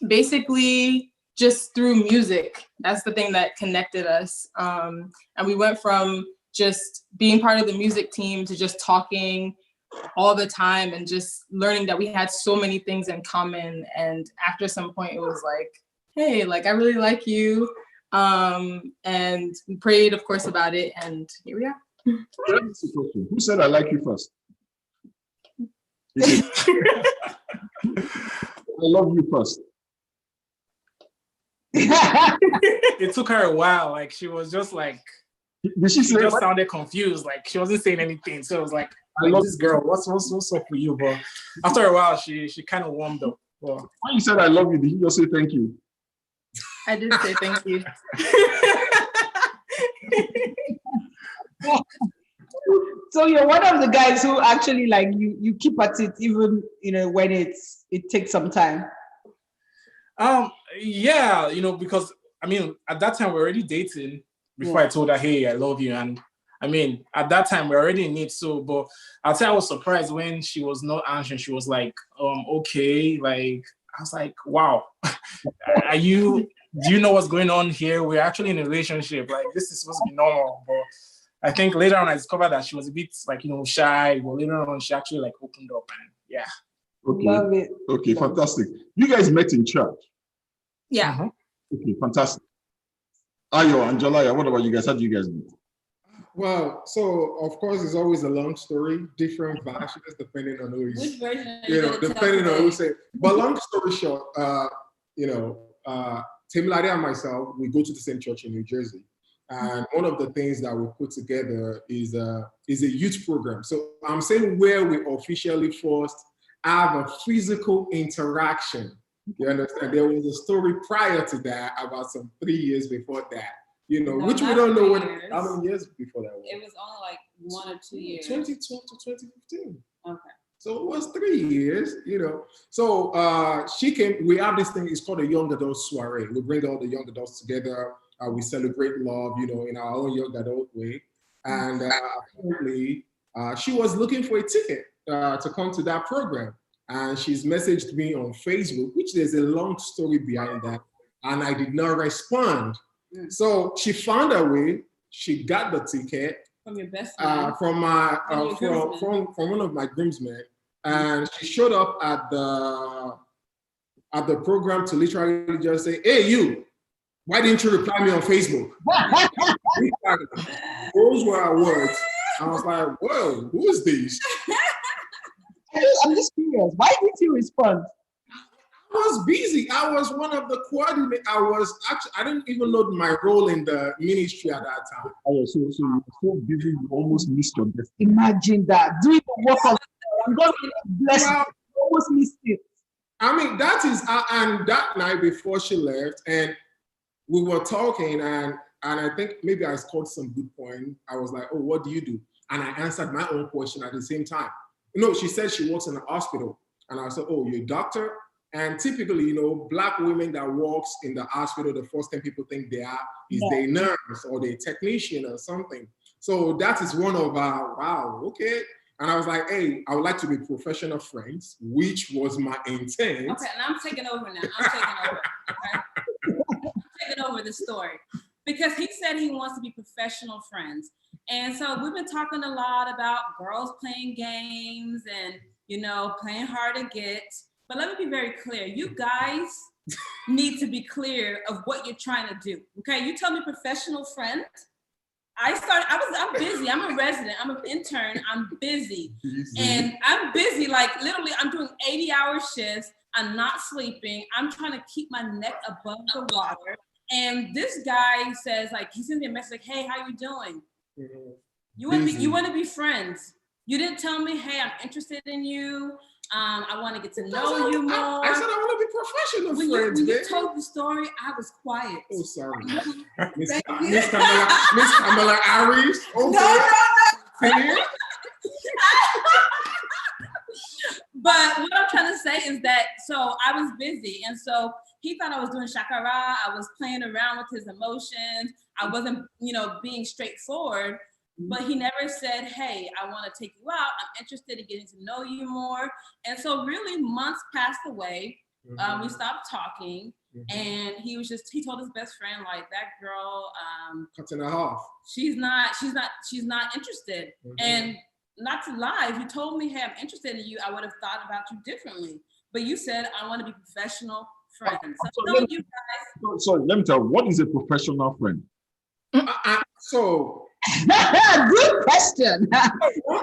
basically just through music, that's the thing that connected us. And we went from just being part of the music team to just talking all the time, and just learning that we had so many things in common. And after some point, it was like, hey, like I really like you. And we prayed, of course, about it, and here we are. Who said I like you first? I love you first. It took her a while. Like she was just like, she just sounded confused. Like she wasn't saying anything. So it was like this girl, what's up with you? But after a while, she kind of warmed up. Well, when you said I love you, did you just say thank you? I did say thank you. So you're one of the guys who actually like you keep at it even when it takes some time. Yeah, because I mean at that time we're already dating before I told her, hey, I love you. And I mean at that time we're already in it. So but I'll say I was surprised when she was not answering. She was like, okay, like I was like, wow. Do you know what's going on here? We're actually in a relationship. Like this is supposed to be normal. But I think later on I discovered that she was a bit like, shy. But later on she actually like opened up and yeah. Okay. Love it. Okay, fantastic. You guys met in church. Yeah. Uh-huh. Okay, fantastic. Ayo and Jalaya, what about you guys? How do you guys meet? Well, so of course it's always a long story, different versions depending on who is. Which version are you gonna depending tell on who say. But long story short, Temilade and myself, we go to the same church in New Jersey. And one of the things that we put together is a youth program. So I'm saying where we officially first have a physical interaction. You understand? There was a story prior to that about some 3 years before that. Which we don't know how many years before that was. It was only like 1 or 2 years. 2012 to 2015. Okay. So it was 3 years, So she came, we have this thing, it's called a young adult soiree. We bring all the young adults together. We celebrate love, in our own young adult way. And apparently, she was looking for a ticket to come to that program. And she's messaged me on Facebook, which there's a long story behind that. And I did not respond. So she found a way. She got the ticket from your best friend, from one of my groomsmen, and she showed up at the program to literally just say, "Hey, you! Why didn't you reply me on Facebook?" Those were our words. I was like, "Whoa, who is this?" I'm just curious. Why didn't you respond? I was busy. I was one of the coordinators. I didn't even know my role in the ministry at that time. Oh, so you were so busy, you almost missed your destiny. Imagine that. Doing the work of I'm going to bless you. Almost missed it. I mean, that is, and that night before she left, and we were talking, and I think maybe I scored some good point. I was like, "Oh, what do you do?" And I answered my own question at the same time. She said she works in a hospital, and I said, "Oh, you're a doctor?" And typically, Black women that works in the hospital, the first thing people think they are is they nurse or they technician or something. So that is one of our, wow, okay. And I was like, hey, I would like to be professional friends, which was my intent. Okay, and I'm taking over now. I'm taking over the story. Because he said he wants to be professional friends. And so we've been talking a lot about girls playing games and, playing hard to get. But let me be very clear. You guys need to be clear of what you're trying to do. Okay, you tell me professional friend. I'm busy. I'm a resident. I'm an intern. I'm busy. And I'm busy, like literally I'm doing 80-hour shifts. I'm not sleeping. I'm trying to keep my neck above the water. And this guy says, like, he sends me a message like, hey, how you doing? You want to be friends. You didn't tell me, hey, I'm interested in you. I want to get to know you more. I said I want to be professional friends. When you told the story, I was quiet. Oh, sorry. Miss Kamala Aries. Okay. No. But what I'm trying to say is that, so I was busy. And so he thought I was doing shakara. I was playing around with his emotions. I wasn't, being straightforward. But he never said, hey, I want to take you out. I'm interested in getting to know you more. And so really months passed away. We stopped talking. And he told his best friend, like, that girl, cutting her off. She's not interested. And not to lie, if you told me, hey, I'm interested in you, I would have thought about you differently. But you said, I want to be professional friends. Sorry, let me tell you, what is a professional friend? So Good question.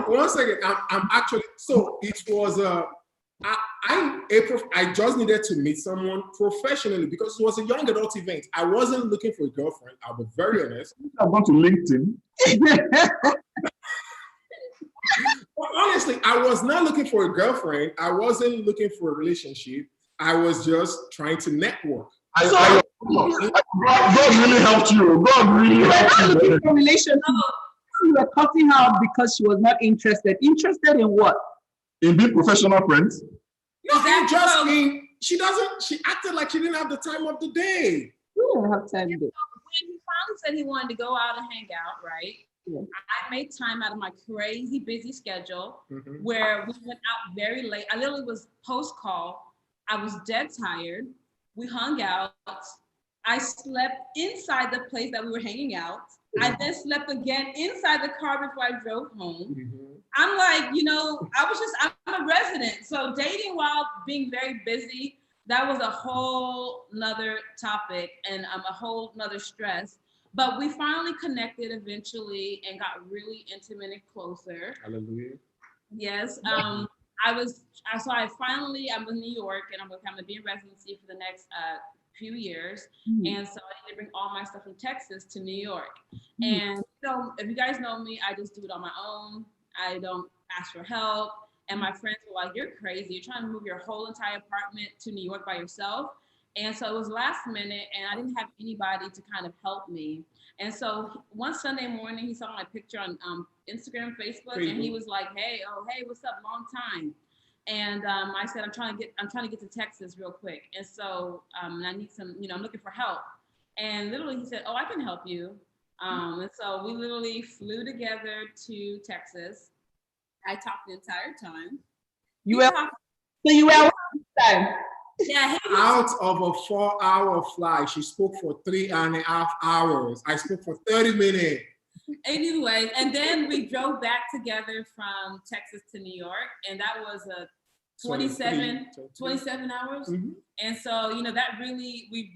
one second, I'm actually, so it was I just needed to meet someone professionally because it was a young adult event. I wasn't looking for a girlfriend. I'll be very honest. I've gone to LinkedIn. Well, honestly, I was not looking for a girlfriend. I wasn't looking for a relationship. I was just trying to network. God really helped you. God really helped you. Looking for relationship. You were cutting her out because she was not interested. Interested in what? In being professional friends? No, she acted like she didn't have the time of the day. You don't have time. When he finally said he wanted to go out and hang out, right? Yeah. I made time out of my crazy busy schedule where we went out very late. I literally was post-call. I was dead tired. We hung out. I slept inside the place that we were hanging out. I then slept again inside the car before I drove home. I'm like, I'm a resident. So dating while being very busy, that was a whole nother topic and a whole nother stress. But we finally connected eventually and got really intimate and closer. Hallelujah. Yes. I'm in New York and I'm gonna be in residency for the next few years. And so I need to bring all my stuff from Texas to New York. And if you guys know me, I just do it on my own. I don't ask for help. And my friends were like, you're crazy. You're trying to move your whole entire apartment to New York by yourself. And so it was last minute and I didn't have anybody to kind of help me. And so one Sunday morning, he saw my picture on Instagram, Facebook, and he was like, hey, what's up? Long time. And I said, I'm trying to get to Texas real quick. And so I need some, I'm looking for help. And literally he said, oh, I can help you. And so we literally flew together to Texas. I talked the entire time. You were time. Yeah, out of a 4-hour flight, she spoke for 3.5 hours. I spoke for 30 minutes. Anyway, and then we drove back together from Texas to New York, and that was a 27 hours. And so, we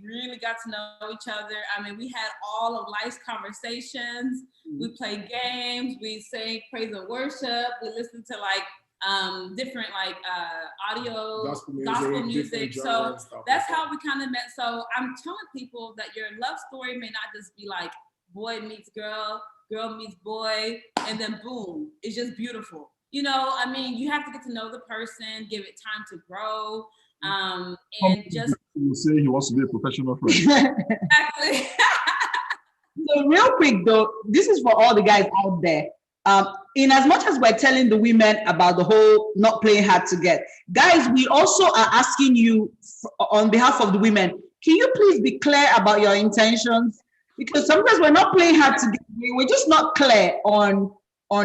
really got to know each other. I mean, we had all of life's conversations. We played games. We sang praise and worship. We listened to different audio gospel music. So that's how we kind of met. So I'm telling people that your love story may not just be like boy meets girl, girl meets boy, and then boom, it's just beautiful. You have to get to know the person, give it time to grow, and just. You say he wants to be a professional friend. Exactly. So real quick though, this is for all the guys out there. In as much as we're telling the women about the whole not playing hard to get, guys, we also are asking you on behalf of the women, can you please be clear about your intentions? Because sometimes we're not playing hard to get, we're just not clear on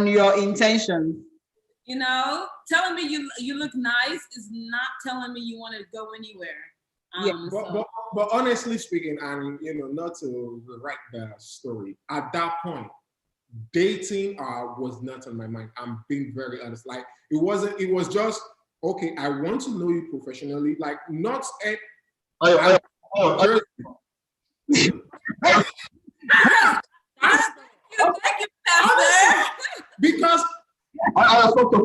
your intentions. Telling me you look nice is not telling me you want to go anywhere. But honestly speaking, and not to write the story, at that point, dating was not on my mind. I'm being very honest. Like it was just, okay, I want to know you professionally, like not because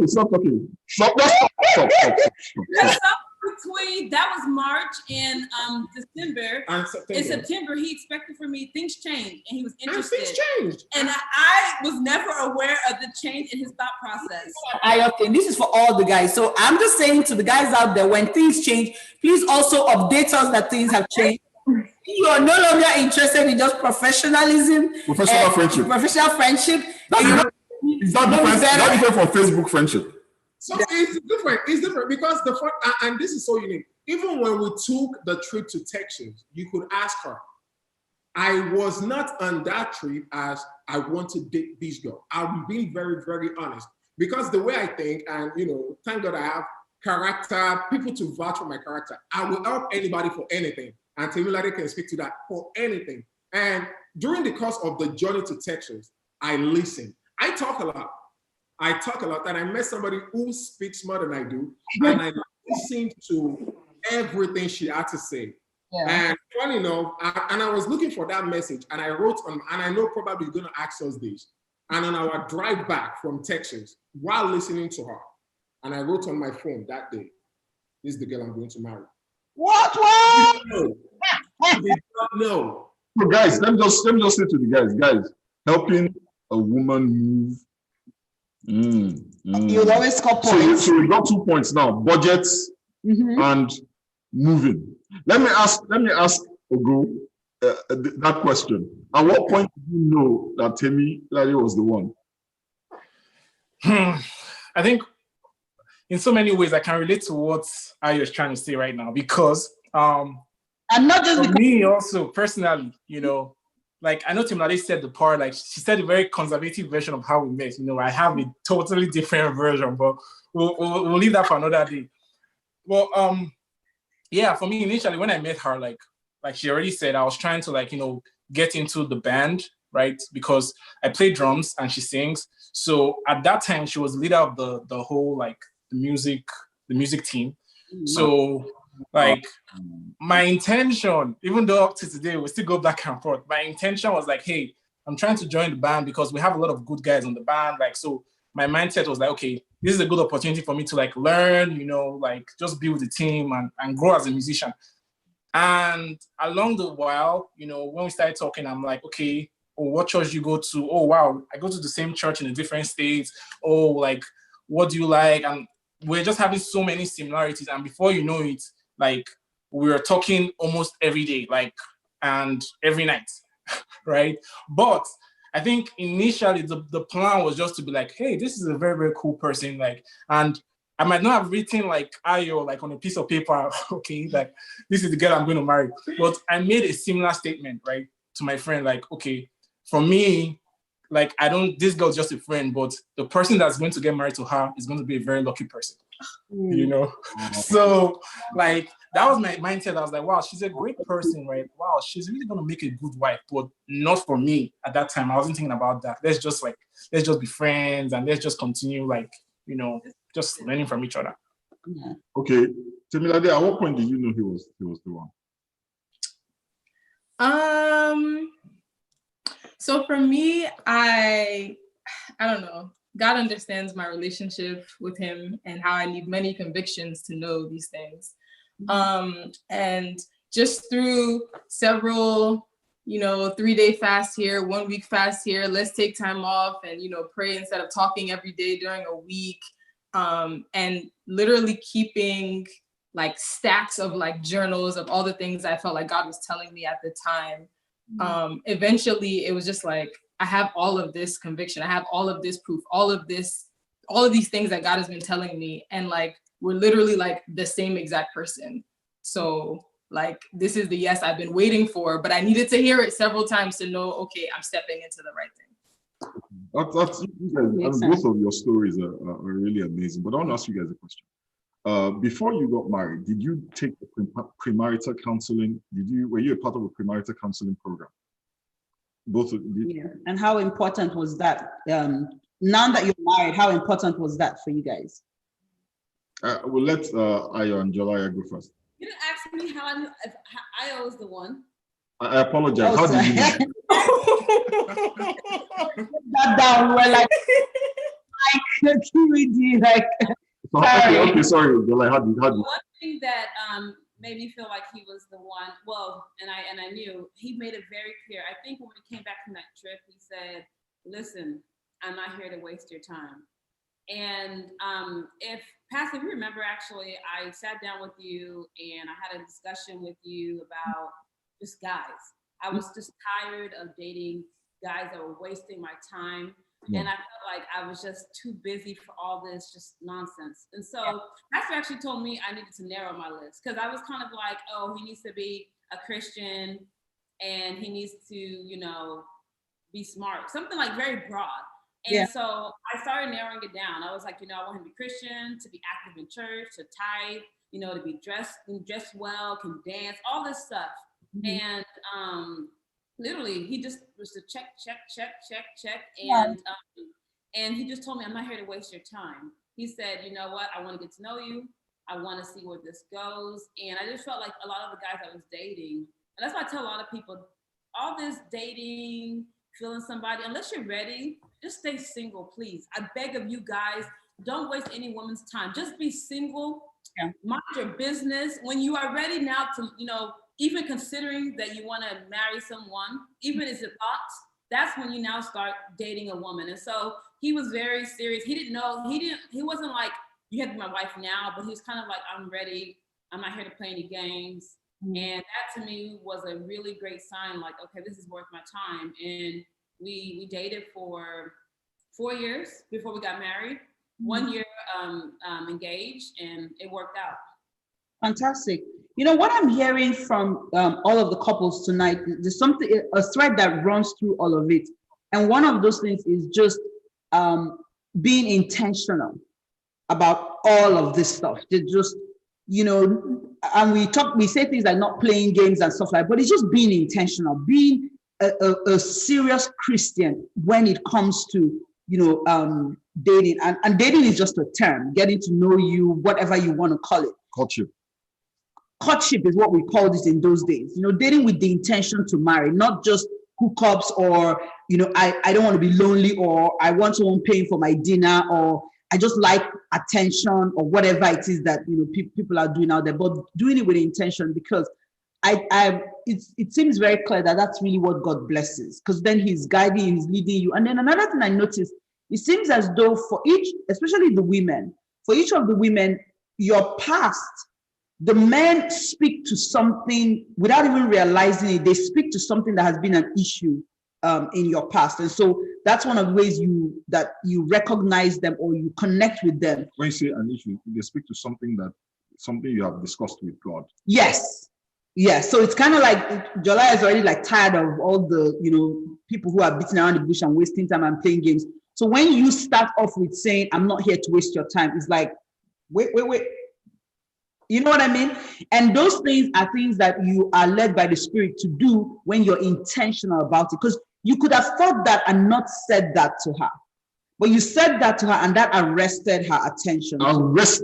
Stop talking. That was March and December. In September, he expected for me, things changed, and he was interested. And things changed. And I was never aware of the change in his thought process. This is for all the guys. So I'm just saying to the guys out there, when things change, please also update us that things have changed. You are no longer interested in just professional friendship. It's not different from Facebook friendship. So it's different because and this is so unique. Even when we took the trip to Texas, you could ask her. I was not on that trip as I want to date this girl. I'm being very, very honest because the way I think, and thank God I have character, people to vouch for my character. I will help anybody for anything, and Temilade can speak to that for anything. And during the course of the journey to Texas, I listened. I talk a lot. I talk a lot, and I met somebody who speaks more than I do, and I listened to everything she had to say. Yeah. And funny enough, I was looking for that message, and I wrote on, and I know probably you're going to ask us this. And on our drive back from Texas, while listening to her, and I wrote on my phone that day, this is the girl I'm going to marry. What? I did not know. So guys, let me just say to the guys, helping a woman move. You'll always score points. So we got 2 points now: budgets and moving. Let me ask Ogo that question. At what point did you know that Temi Lade was the one? I think in so many ways I can relate to what Ayo is trying to say right now, because and not just for because me also personally, you know, like I know Temi Lade said the part, like she said a very conservative version of how we met. You know, I have a totally different version, but we'll leave that for another day. Well, yeah, for me initially when I met her, like she already said, I was trying to like, you know, get into the band, right? Because I play drums and she sings. So at that time she was leader of the whole like the music team. So like my intention, even though up to today we still go back and forth, my intention was like, hey, I'm trying to join the band because we have a lot of good guys in the band. Like, so my mindset was like, okay, this is a good opportunity for me to like learn, you know, like just be with the team and grow as a musician. And along the while, you know, when we started talking, I'm like, okay, oh, what church you go to? Oh, wow, I go to the same church in a different states. Oh, like, what do you like? And we're just having so many similarities. And before you know it, like, we were talking almost every day, like, and every night, right? But I think initially the plan was just to be like, hey, this is a very, very cool person. Like, and I might not have written like Ayo like on a piece of paper, okay, like this is the girl I'm going to marry. But I made a similar statement, right, to my friend, like, okay, for me, like this girl's just a friend, but the person that's going to get married to her is going to be a very lucky person, you know? So like that was my mindset. I was like, wow, she's a great person, right? Wow, she's really going to make a good wife, but not for me at that time. I wasn't thinking about that. Let's just be friends and let's just continue like, you know, just learning from each other. Okay, Temi Lade, at what point did you know he was the one? So for me, I don't know. God understands my relationship with him and how I need many convictions to know these things. And just through several, you know, 3-day fast here, 1 week fast here, let's take time off and, you know, pray instead of talking every day during a week. And literally keeping like stacks of like journals of all the things I felt like God was telling me at the time. Eventually it was just like, I have all of this conviction. I have all of this proof, all of these things that God has been telling me. And like, we're literally like the same exact person. So like, this is the yes I've been waiting for, but I needed to hear it several times to know, okay, I'm stepping into the right thing. That's you guys, and both of your stories are really amazing. But I want to ask you guys a question. Before you got married, did you take the premarital counseling? Were you a part of a premarital counseling program? Both of you? Yeah. And how important was that? Now that you're married, how important was that for you guys? We'll let Ayo and Jolaya go first. You didn't ask me how I knew if Ayo was the one. I apologize. How did you know? That down, we're like, Okay, sorry. Jolaya, how did One thing that made me feel like he was the one, well, and I knew, he made it very clear. I think when we came back from that trip, he said, listen, I'm not here to waste your time. And if Pastor, if you remember, actually, I sat down with you and I had a discussion with you about just guys. I was just tired of dating guys that were wasting my time. Yeah. And I felt like I was just too busy for all this just nonsense. And so Pastor actually told me I needed to narrow my list, because I was kind of like, oh, he needs to be a Christian and he needs to, you know, be smart, something like very broad. And so I started narrowing it down. I was like, you know, I want him to be Christian, to be active in church, to tithe, you know, to be dressed well, can dance, all this stuff. And literally, he just was to check. And And he just told me, I'm not here to waste your time. He said, you know what? I want to get to know you. I want to see where this goes. And I just felt like a lot of the guys I was dating, and that's why I tell a lot of people, all this dating, feeling somebody, unless you're ready, just stay single, please. I beg of you guys, don't waste any woman's time. Just be single, mind your business. When you are ready now to, even considering that you want to marry someone, even as a thought, that's when you now start dating a woman. And so he was very serious. He didn't know, he wasn't like, you have to be my wife now, but he was kind of like, I'm ready. I'm not here to play any games. And that to me was a really great sign, like, okay, this is worth my time. And we dated for 4 years before we got married. 1 year engaged, and it worked out. Fantastic. What I'm hearing from all of the couples tonight, there's a thread that runs through all of it. And one of those things is just being intentional about all of this stuff. They just, and we say things like not playing games and stuff like that, but it's just being intentional, being a serious Christian when it comes to, dating. And dating is just a term, getting to know you, whatever you want to call it. Courtship is what we called it in those days. Dating with the intention to marry, not just hookups or, I don't want to be lonely, or I want someone paying for my dinner, or I just like attention, or whatever it is that people are doing out there, but doing it with intention, because it seems very clear that that's really what God blesses, because then He's guiding, He's leading you. And then another thing I noticed, it seems as though for each, especially the women, for each of the women, your past, the men speak to something without even realizing it. They speak to something that has been an issue in your past. And so that's one of the ways that you recognize them or you connect with them. When you say an issue, they speak to something you have discussed with God. Yes. So it's kind of like Jola is already like tired of all the people who are beating around the bush and wasting time and playing games. So when you start off with saying, I'm not here to waste your time, it's like, wait. You know what I mean? And those things are things that you are led by the Spirit to do when you're intentional about it. Because you could have thought that and not said that to her. But you said that to her, and that arrested her attention. Just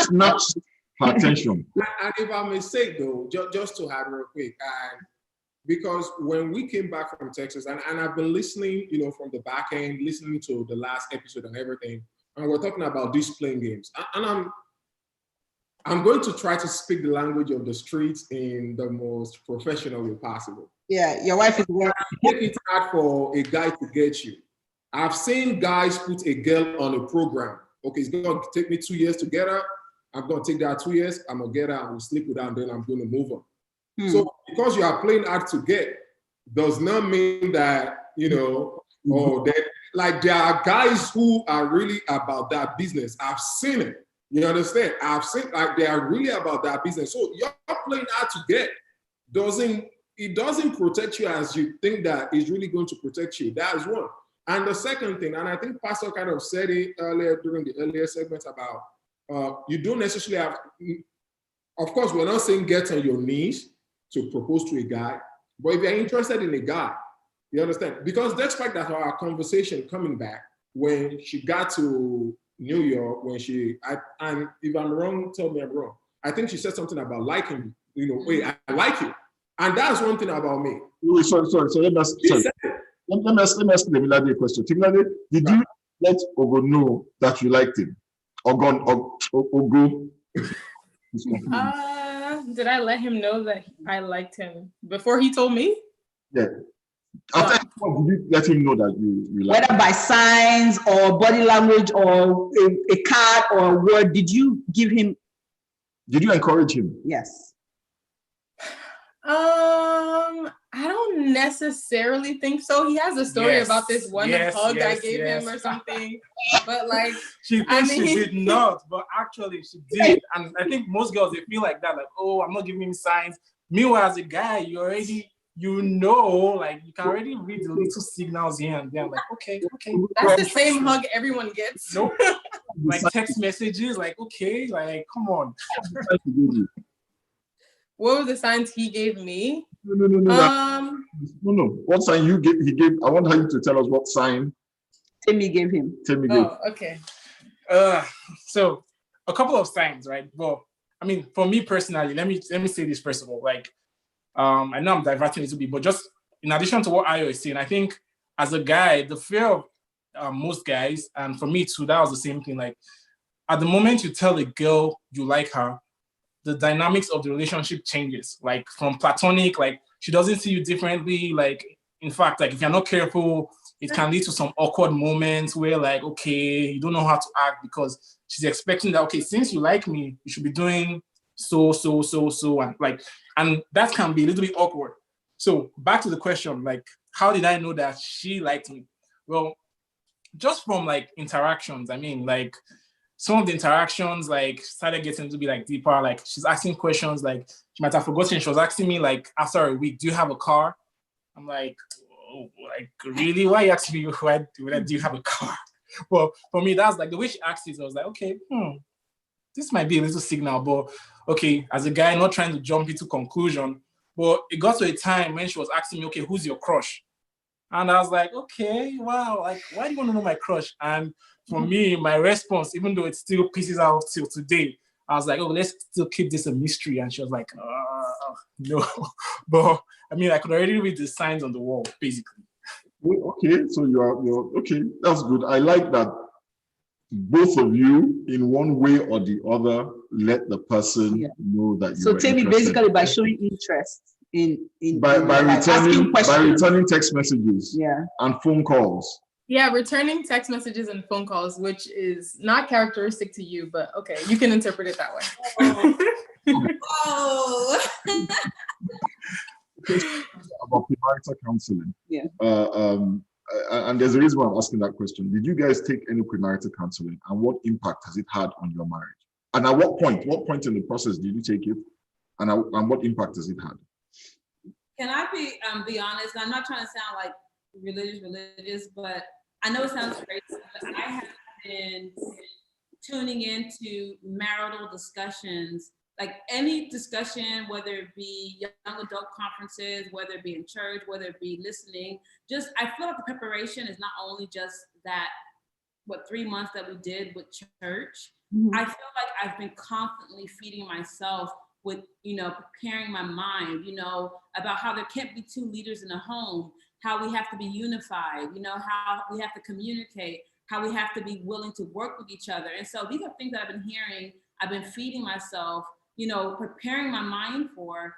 snatched her attention. And if I may say, though, just to add real quick, because when we came back from Texas, and I've been listening, from the back end, listening to the last episode and everything, and we're talking about these playing games. And I'm going to try to speak the language of the streets in the most professional way possible. Yeah, your wife is working. Make it hard for a guy to get you. I've seen guys put a girl on a program. Okay, it's going to take me 2 years to get her. I'm going to take that 2 years. I'm going to get her. I'm going to sleep with her, and then I'm going to move on. So because you are playing hard to get does not mean that, or that, like, there are guys who are really about that business. I've seen it. You understand? I've seen, like, they are really about that business. So you're playing hard to get. It doesn't protect you as you think that it's really going to protect you. That is one. And the second thing, and I think Pastor kind of said it earlier during the earlier segments about you don't necessarily have, of course, we're not saying get on your knees to propose to a guy, but if you're interested in a guy, you understand? Because despite that, our conversation coming back, when she got to New York, and if I'm wrong, tell me I'm wrong. I think she said something about liking you. Wait, I like you. And that's one thing about me. Wait, sorry. Let me ask Temilade a question. Temilade, did you let Ogo know that you liked him? Ogo? Did I let him know that I liked him before he told me? Yeah. After did you let him know that you like whether him? by signs or body language or a card or a word, did you give him? Did you encourage him? Yes. I don't necessarily think so. He has a story about this one hug I gave him or something. But like, she thinks she did not, but actually she did. And I think most girls, they feel like that, like, oh, I'm not giving him signs. Meanwhile, as a guy, you already, like, you can already read the little signals here and there. Like, okay. That's the same hug everyone gets. Nope. Like text messages, like, okay, like, come on. What were the signs he gave me? No. What sign he gave? I want you to tell us what sign. Timmy gave him. Timmy gave. Oh, okay. So a couple of signs, right? Well, I mean, for me personally, let me say this first of all. Like, I know I'm diverting a little bit, but just in addition to what Ayo is saying, I think as a guy, the fear of most guys, and for me too, that was the same thing. Like, at the moment you tell a girl you like her, the dynamics of the relationship changes. Like from platonic, like she doesn't see you differently. Like, in fact, like if you're not careful, it can lead to some awkward moments where like, okay, you don't know how to act because she's expecting that, okay, since you like me, you should be doing so, and like, and that can be a little bit awkward. So back to the question, like, how did I know that she liked me? Well, just from like interactions. I mean, like some of the interactions like started getting to be like deeper. Like she's asking questions, like she might have forgotten. She was asking me like after a week, do you have a car? I'm like, oh, like really? Why are you asking me do you have a car? Well, for me, that's like the way she asked it. I was like, okay, this might be a little signal, but okay, as a guy, not trying to jump into conclusion, but it got to a time when she was asking me, okay, who's your crush? And I was like, okay, wow, like, why do you want to know my crush? And for me, my response, even though it still pieces out till today, I was like, oh, let's still keep this a mystery. And she was like, no. But I mean, I could already read the signs on the wall, basically. Okay, so you're okay. That's good. I like that both of you, in one way or the other, let the person know that you. So Timmy, basically by showing interest by returning text messages, and phone calls. Yeah, returning text messages and phone calls, which is not characteristic to you, but okay, you can interpret it that way. Oh. About premarital counseling. And there's a reason why I'm asking that question. Did you guys take any premarital counseling, and what impact has it had on your marriage? And at what point in the process did you take it, and what impact has it had? Can I be honest? I'm not trying to sound like religious, but I know it sounds crazy, but I have been tuning into marital discussions, like any discussion, whether it be young adult conferences, whether it be in church, whether it be listening. Just, I feel like the preparation is not only just that, 3 months that we did with church. I feel like I've been constantly feeding myself with, preparing my mind, about how there can't be two leaders in a home, how we have to be unified, how we have to communicate, how we have to be willing to work with each other. And so these are things that I've been hearing, I've been feeding myself, preparing my mind for.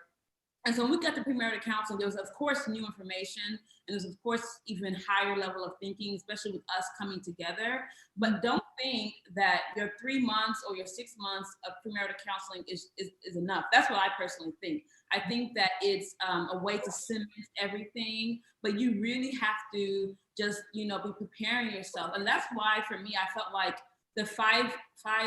And so when we got to premarital counseling, there was, of course, new information, and there's, of course, even higher level of thinking, especially with us coming together. But don't think that your 3 months or your 6 months of premarital counseling is enough. That's what I personally think. I think that it's a way to cement everything, but you really have to just, be preparing yourself. And that's why, for me, I felt like the 5,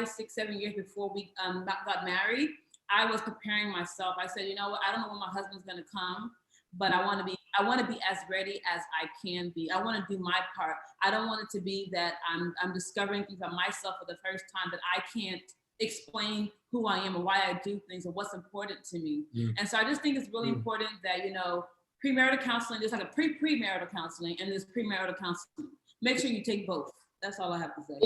6, 7 years before we got married, I was preparing myself. I said, you know what? I don't know when my husband's gonna come, but I want to be as ready as I can be. I want to do my part. I don't want it to be that I'm discovering things about myself for the first time that I can't explain who I am and why I do things and what's important to me. And so I just think it's really important that, premarital counseling, there's like a premarital counseling and there's premarital counseling. Make sure you take both. That's all I have to say.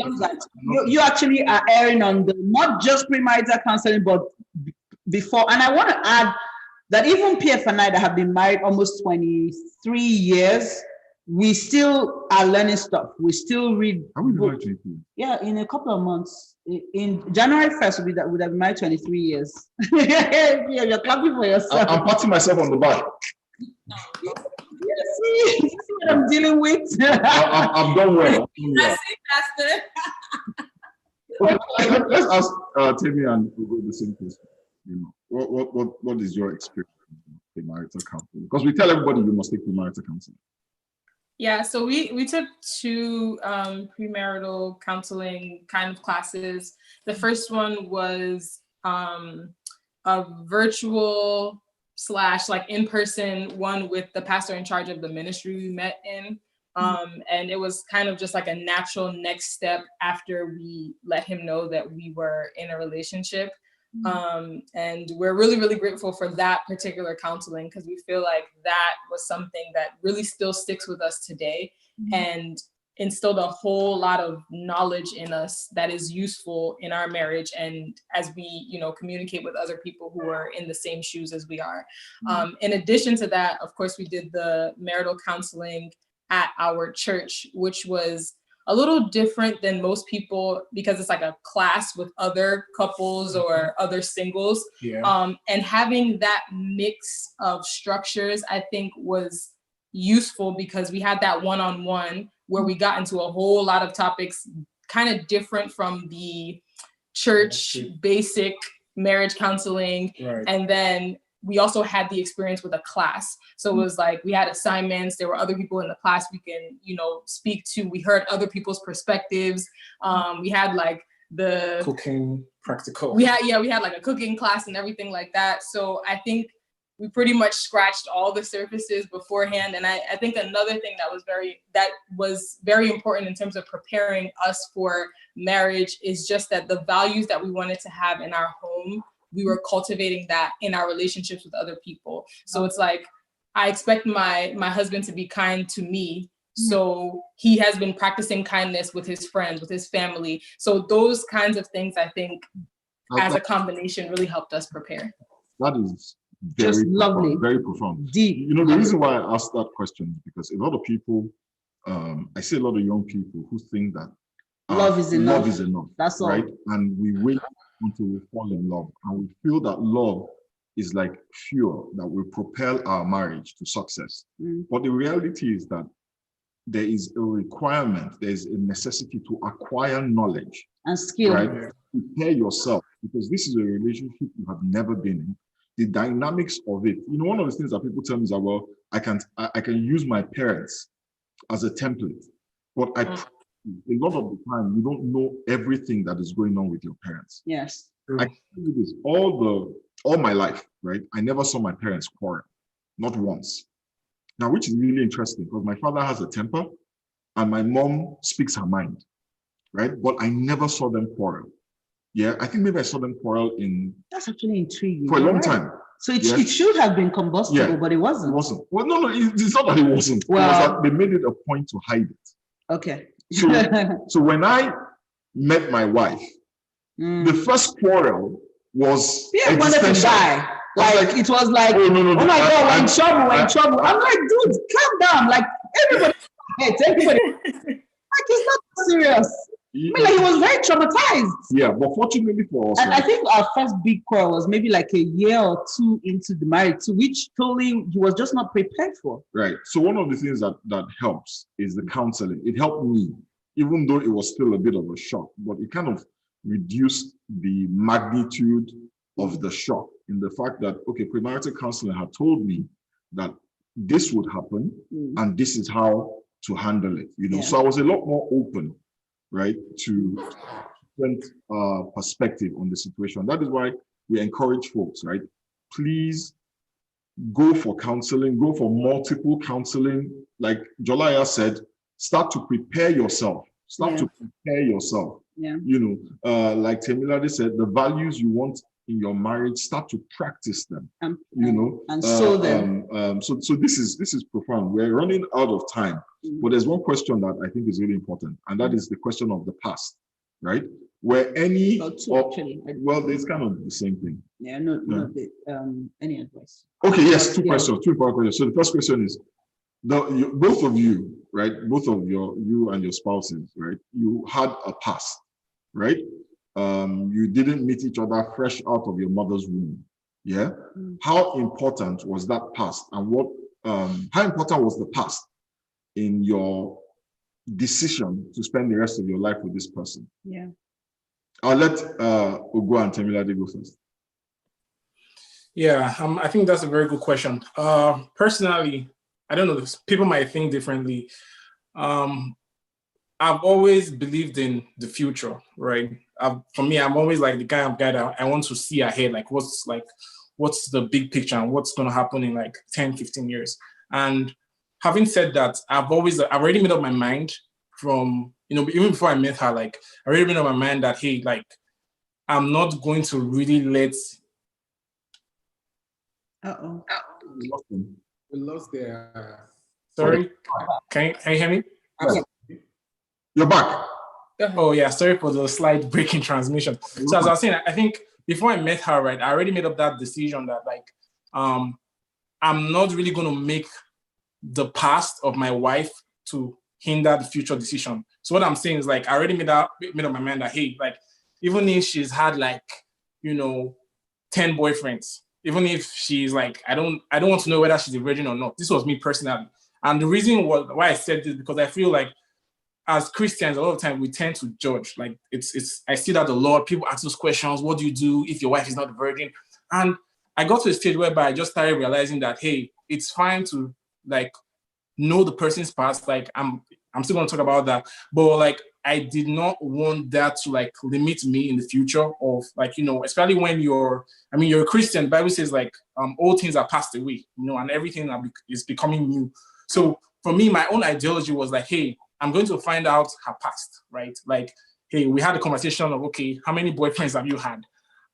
You actually are airing on the not just premarital counseling, but before. And I want to add that even PF and I that have been married almost 23 years, we still are learning stuff. We still read. Are we married 23? Yeah, in a couple of months. In January 1st, we would have been married 23 years. Yeah, you're clapping for yourself. I'm patting myself on the back. You see what I'm dealing with? I've done well. I see, Pastor. Okay, let's ask Timmy and Ugo the same question. What is your experience with premarital counseling? Because we tell everybody you must take premarital counseling. Yeah, so we took 2 premarital counseling kind of classes. The first one was a virtual / like in-person one with the pastor in charge of the ministry we met in. And it was kind of just like a natural next step after we let him know that we were in a relationship. And we're really, really grateful for that particular counseling because we feel like that was something that really still sticks with us today. And instilled a whole lot of knowledge in us that is useful in our marriage and as we, you know, communicate with other people who are in the same shoes as we are. In addition to that, of course, we did the marital counseling at our church, which was a little different than most people because it's like a class with other couples or other singles. And having that mix of structures, I think, was useful because we had that one-on-one where we got into a whole lot of topics kind of different from the church basic marriage counseling. And then we also had the experience with a class. So it was like we had assignments, there were other people in the class we can, you know, speak to. We heard other people's perspectives. We had like the cooking practical. We had like a cooking class and everything like that. So I think we pretty much scratched all the surfaces beforehand. And I think another thing that was very important in terms of preparing us for marriage is just that the values that we wanted to have in our home, we were cultivating that in our relationships with other people. So it's like, I expect my husband to be kind to me. So he has been practicing kindness with his friends, with his family. So those kinds of things, I think, as a combination really helped us prepare. That is very lovely, very profound. Deep. You know, the reason why I asked that question is because a lot of people, I see a lot of young people who think that love is enough. Love is enough. That's all. Right? And we wait until we fall in love, and we feel that love is like fuel that will propel our marriage to success. But the reality is that there is a requirement, there is a necessity to acquire knowledge and skill, right? Prepare yourself, because this is a relationship you have never been in. The dynamics of it. You know, one of the things that people tell me is that, well, I can use my parents as a template, but a lot of the time you don't know everything that is going on with your parents. Yes. I can tell you this, all my life, right? I never saw my parents quarrel, not once. Now, which is really interesting because my father has a temper and my mom speaks her mind, right? But I never saw them quarrel. Yeah, I think maybe I saw them quarrel That's actually intriguing. For a long time. So it should have been combustible, but it wasn't. It wasn't. Well, no, it's not that it wasn't. Well, it was that they made it a point to hide it. Okay. So when I met my wife, the first quarrel was wanted to die. Like it was like, oh my God, we're in trouble. I'm like, dude, calm down. Like everybody, everybody. Like it's not serious. I mean, like he was very traumatized. Yeah, but fortunately for us, and I think our first big quarrel was maybe like a year or two into the marriage, to which totally he was just not prepared for. Right. So one of the things that helps is the counseling. It helped me, even though it was still a bit of a shock, but it kind of reduced the magnitude of the shock in the fact that, okay, premarital counseling had told me that this would happen and this is how to handle it. You know, so I was a lot more open, right, to different perspective on the situation. That is why we encourage folks, right? Please go for counseling, go for multiple counseling. Like Jolaya said, start to prepare yourself. Start to prepare yourself. Yeah. You know, like Temilade said, the values you want in your marriage, start to practice them. You know, and show them. So this is profound. We're running out of time, but there's one question that I think is really important, and that is the question of the past, right? Where any well, there's kind of the same thing. Yeah, no, any advice? Okay, yes, two questions, two important questions. So the first question is, both of you, right? Both of you and your spouses, right? You had a past, right? You didn't meet each other fresh out of your mother's womb. Yeah. How important was that past, and what? How important was the past in your decision to spend the rest of your life with this person? Yeah. I'll let Ugo and Temilade go first. Yeah, I think that's a very good question. Personally, I don't know, people might think differently. I've always believed in the future, right? For me, I'm always like the kind of guy that I want to see ahead, like what's the big picture and what's going to happen in like 10, 15 years. And having said that, I've already made up my mind from, you know, even before I met her, like I already made up my mind that, hey, like I'm not going to really let. We lost their. Sorry, can you hear me? Absolutely. You're back. Oh yeah, sorry for the slight break in transmission. So as I was saying, I think before I met her, right, I already made up that decision that like, I'm not really going to make the past of my wife to hinder the future decision. So what I'm saying is like, I already made up my mind that, hey, like, even if she's had like, 10 boyfriends, even if she's like, I don't want to know whether she's a virgin or not. This was me personally. And the reason why I said this, because I feel like as Christians, a lot of time we tend to judge. Like I see that a lot. People ask those questions, what do you do if your wife is not a virgin? And I got to a stage whereby I just started realizing that, hey, it's fine to like know the person's past. Like I'm still gonna talk about that. But like I did not want that to like limit me in the future of like, especially when you're a Christian. The Bible says like all things are passed away, and everything is becoming new. So for me, my own ideology was like, hey, I'm going to find out her past, right? Like, hey, we had a conversation of, okay, how many boyfriends have you had?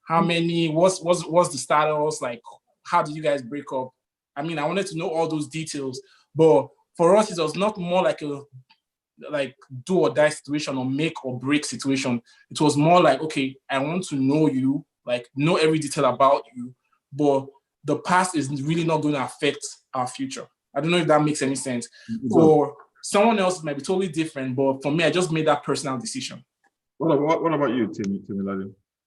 How many, what's the status? Like, how did you guys break up? I wanted to know all those details. But for us, it was not more like a do or die situation or make or break situation. It was more like, okay, I want to know you, like know every detail about you, but the past is really not going to affect our future. I don't know if that makes any sense. For someone else, it might be totally different, but for me, I just made that personal decision. What about you, Timmy?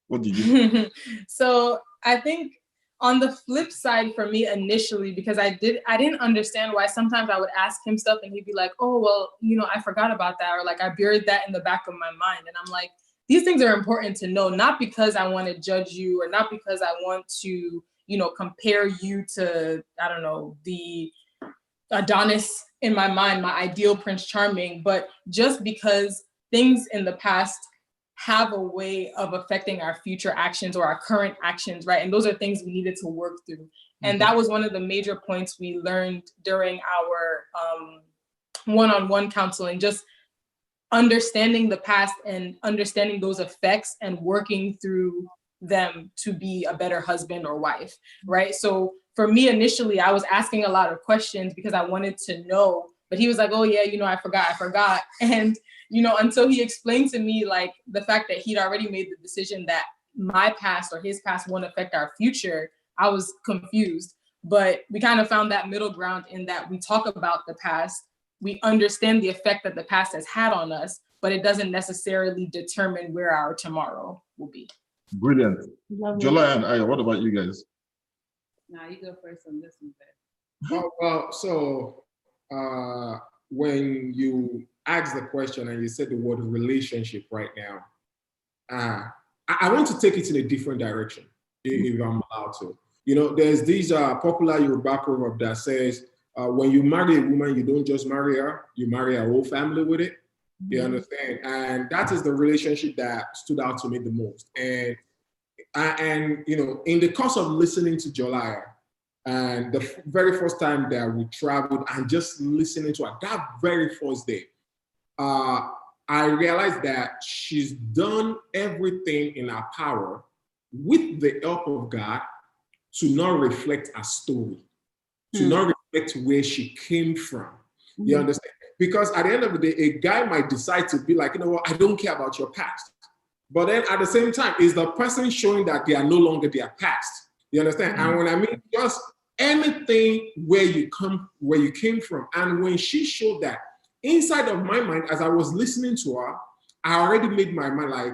What did you? So I think on the flip side for me initially, because I didn't understand why sometimes I would ask him stuff and he'd be like, oh, well, I forgot about that. Or like I buried that in the back of my mind. And I'm like, these things are important to know, not because I want to judge you or not because I want to, compare you to, I don't know, the Adonis in my mind, my ideal Prince Charming, but just because things in the past have a way of affecting our future actions or our current actions, right? And those are things we needed to work through. And that was one of the major points we learned during our one-on-one counseling, just understanding the past and understanding those effects and working through them to be a better husband or wife, right? So for me, initially, I was asking a lot of questions because I wanted to know, but he was like, oh yeah, I forgot. And, until he explained to me like the fact that he'd already made the decision that my past or his past won't affect our future, I was confused. But we kind of found that middle ground in that we talk about the past, we understand the effect that the past has had on us, but it doesn't necessarily determine where our tomorrow will be. Brilliant. Jola and I, what about you guys? Nah, you go first on this one. Well, so when you asked the question and you said the word relationship right now, I want to take it in a different direction, if I'm allowed to. There's this popular Yoruba proverb that says, when you marry a woman, you don't just marry her, you marry her whole family with it. You understand? And that is the relationship that stood out to me the most. And in the course of listening to Jolaya, and the very first time that we traveled and just listening to her, that very first day, I realized that she's done everything in her power with the help of God to not reflect her story, to not reflect where she came from. You understand? Because at the end of the day, a guy might decide to be like, you know what, I don't care about your past. But then at the same time, is the person showing that they are no longer their past. You understand? And when I mean just anything where you came from. And when she showed that, inside of my mind, as I was listening to her, I already made my mind like,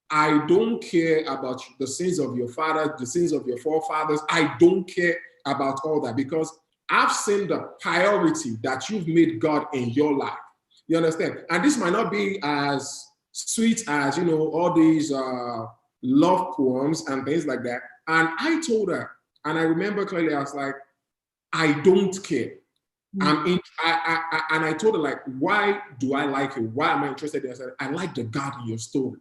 I don't care about the sins of your father, the sins of your forefathers. I don't care about all that because I've seen the priority that you've made God in your life. You understand? And this might not be as sweet as, all these love poems and things like that. And I told her, and I remember clearly, I was like, I don't care. And I told her, like, why do I like you? Why am I interested in it? I said, I like the God in your story.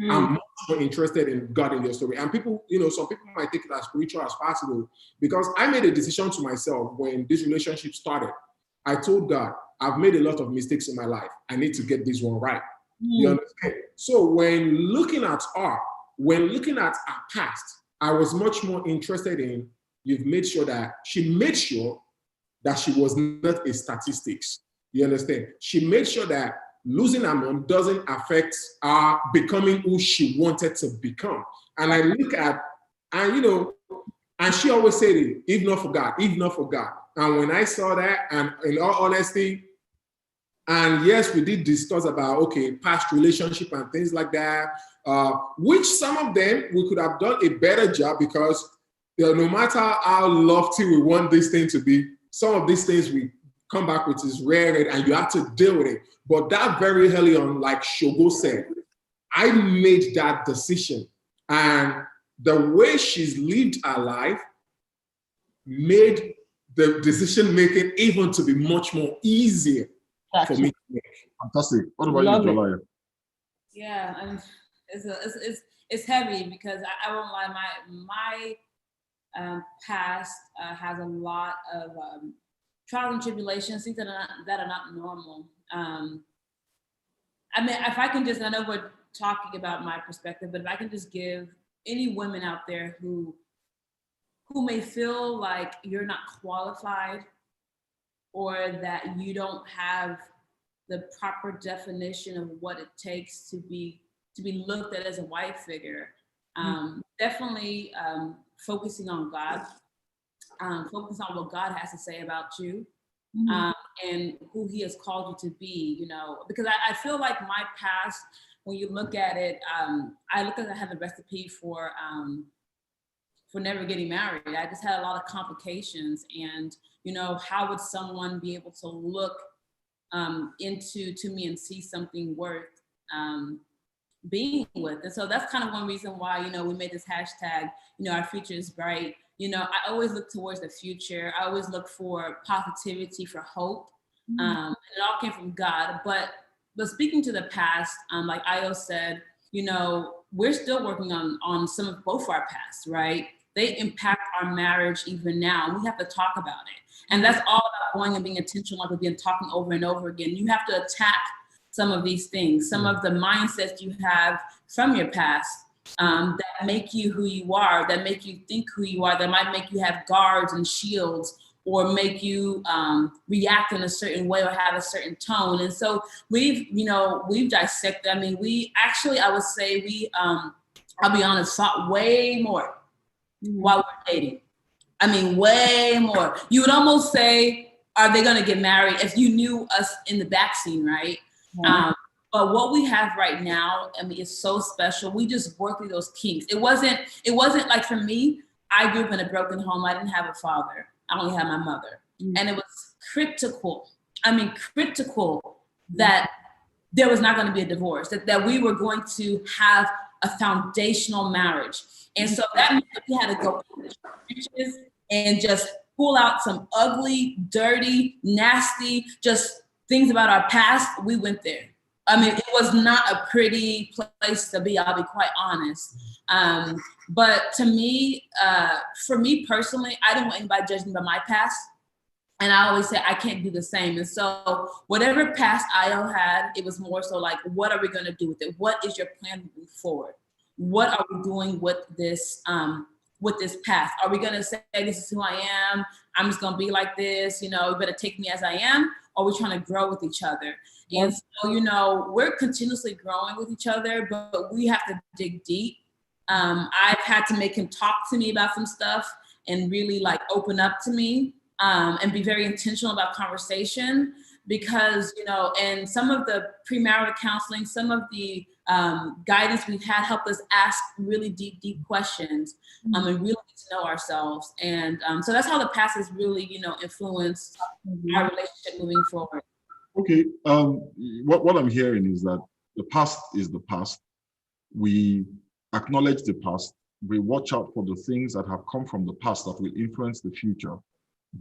I'm much more interested in God in your story. And people, some people might take it as spiritual as possible because I made a decision to myself when this relationship started. I told God, I've made a lot of mistakes in my life. I need to get this one right. You understand? So when looking at her, past, I was much more interested in, she made sure that she was not a statistics. You understand? She made sure that losing her mom doesn't affect her becoming who she wanted to become. And I look at, and you know, and she always said it, if not for God, if not for God. And when I saw that, and in all honesty, and yes, we did discuss about, okay, past relationship and things like that, which some of them we could have done a better job, because no matter how lofty we want this thing to be, some of these things we come back with is rare, and you have to deal with it. But that very early on, like Shogo said, I made that decision. And the way she's lived her life made the decision making even to be much more easier for me to make. Fantastic. What about you, Jolaya? Yeah, and it's heavy, because I won't lie, my past has a lot of trials and tribulations, things that are not normal. I mean, if I can just, I know we're talking about my perspective, but if I can just give any women out there who may feel like you're not qualified, or that you don't have the proper definition of what it takes to be looked at as a wife figure, definitely focusing on God, focus on what God has to say about you, and who He has called you to be. You know, because I feel like my past, when you look at it, I look at I have a recipe for never getting married. I just had a lot of complications, and you know, how would someone be able to look into me and see something worth being with? And so that's kind of one reason why, you know, we made this hashtag, you know, our future is bright. You know, I always look towards the future. I always look for positivity, for hope. It all came from God. But speaking to the past, like Ayo said, you know, we're still working on some of both our past, right? They impact our marriage even now. We have to talk about it. And that's all about going and being intentional, like we've been talking over and over again. You have to attack some of these things, some of the mindsets you have from your past that make you who you are, that make you think who you are, that might make you have guards and shields, or make you react in a certain way or have a certain tone. And so we've dissected. I mean, I would say I'll be honest, fought way more while we're dating. I mean, way more. You would almost say, are they gonna get married, if you knew us in the backseat, right? But what we have right now, I mean, it's so special. We just work through those kinks. It wasn't like, for me, I grew up in a broken home. I didn't have a father. I only had my mother. And it was critical that there was not going to be a divorce, that we were going to have a foundational marriage. And so that meant that we had to go in the trenches and just pull out some ugly, dirty, nasty, just things about our past. We went there. I mean, it was not a pretty place to be, I'll be quite honest. But to me, for me personally, I didn't want anybody judging by my past. And I always say I can't do the same. And so whatever past Ayo had, it was more so like, what are we gonna do with it? What is your plan moving forward? What are we doing with this past? Are we gonna say, this is who I am, I'm just gonna be like this, you know, you better take me as I am, or we're trying to grow with each other? And so, you know, we're continuously growing with each other, but we have to dig deep. I've had to make him talk to me about some stuff and really like open up to me, and be very intentional about conversation, because, you know, and some of the premarital counseling, some of the guidance we've had helped us ask really deep questions, and really get to know ourselves. And so that's how the past has really, you know, influenced our relationship moving forward. Okay, what I'm hearing is that the past is the past. We acknowledge the past. We watch out for the things that have come from the past that will influence the future,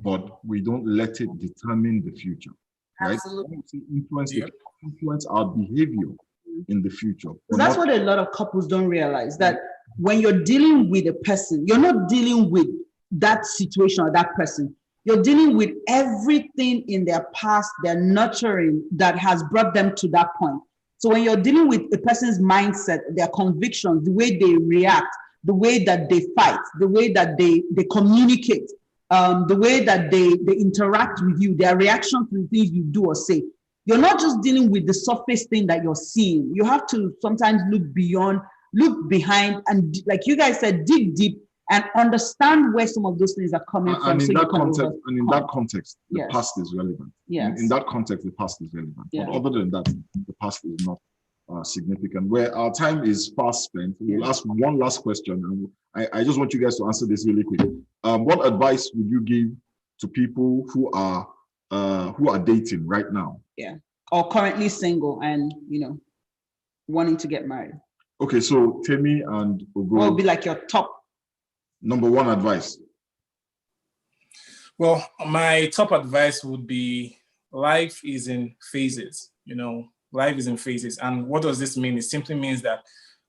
but we don't let it determine the future, right? Absolutely. Influence our behavior in the future. That's what a lot of couples don't realize, that when you're dealing with a person, you're not dealing with that situation or that person. You're dealing with everything in their past, their nurturing, that has brought them to that point. So when you're dealing with a person's mindset, their convictions, the way they react, the way that they fight, the way that they communicate, the way that they interact with you, their reaction to the things you do or say, you're not just dealing with the surface thing that you're seeing. You have to sometimes look beyond, look behind, and like you guys said, dig deep and understand where some of those things are coming from. And in that context, the Yes. past is relevant. Yes. In that context, the past is relevant. Yeah. But other than that, the past is not significant. Where our time is fast spent, we'll ask one last question. And I just want you guys to answer this really quick. What advice would you give to people who are dating right now? Yeah. Or currently single and, you know, wanting to get married. Okay, so Temi and Ogo. What would be like your top number one advice? Well, my top advice would be life is in phases, you know, life is in phases. And what does this mean? It simply means that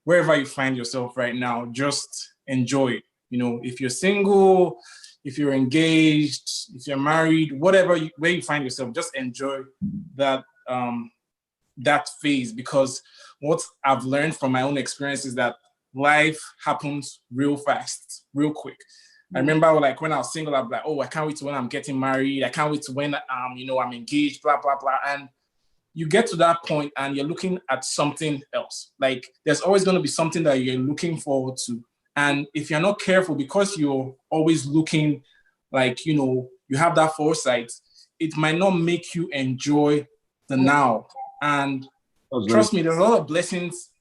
wherever you find yourself right now, just enjoy it. You know, if you're single, if you're engaged, if you're married, whatever, where you find yourself, just enjoy that, that phase, because what I've learned from my own experience is that life happens real fast, real quick. I remember like when I was single, I'm like, oh, I can't wait to when I'm getting married. I can't wait to when you know, I'm engaged, blah, blah, blah. And you get to that point and you're looking at something else. Like there's always going to be something that you're looking forward to. And if you're not careful, because you're always looking like, you know, you have that foresight, it might not make you enjoy the now. And trust me, there's a lot of blessings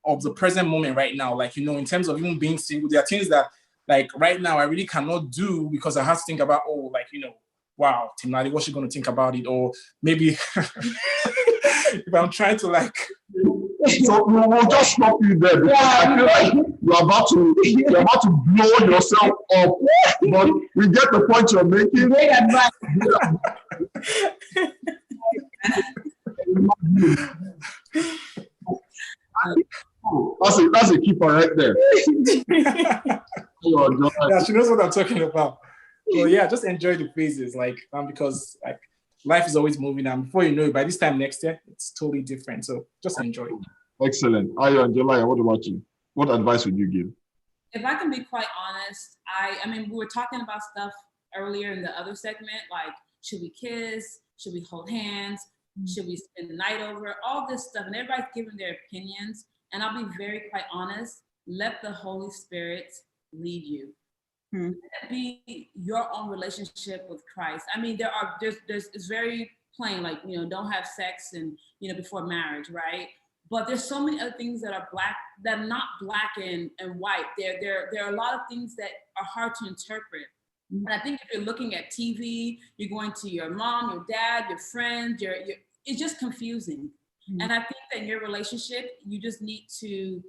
of the present moment right now. Like, you know, in terms of even being single, there are things that like right now I really cannot do because I have to think about, oh, like, you know, wow, Timnali, what's she going to think about it? Or maybe if I'm trying to like... So we'll just stop you there because I feel like you're about to blow yourself up. But we get the point you're making. great advice? That's a keeper right there. Yeah, she knows what I'm talking about. So yeah, just enjoy the phases, like because like life is always moving, and before you know it, by this time next year, it's totally different. So just enjoy it. Excellent. Ayo and Jelaya, what about you? What advice would you give? If I can be quite honest, I mean, we were talking about stuff earlier in the other segment, like should we kiss? Should we hold hands? Should we spend the night over? All this stuff, and everybody's giving their opinions. And I'll be very quite honest, let the Holy Spirit lead you. Let it be your own relationship with Christ. I mean, there's it's very plain, like, you know, don't have sex and, you know, before marriage, right? But there's so many other things that are not black and white. There are a lot of things that are hard to interpret. And I think if you're looking at TV, you're going to your mom, your dad, your friends, it's just confusing. And I think that in your relationship, you just need to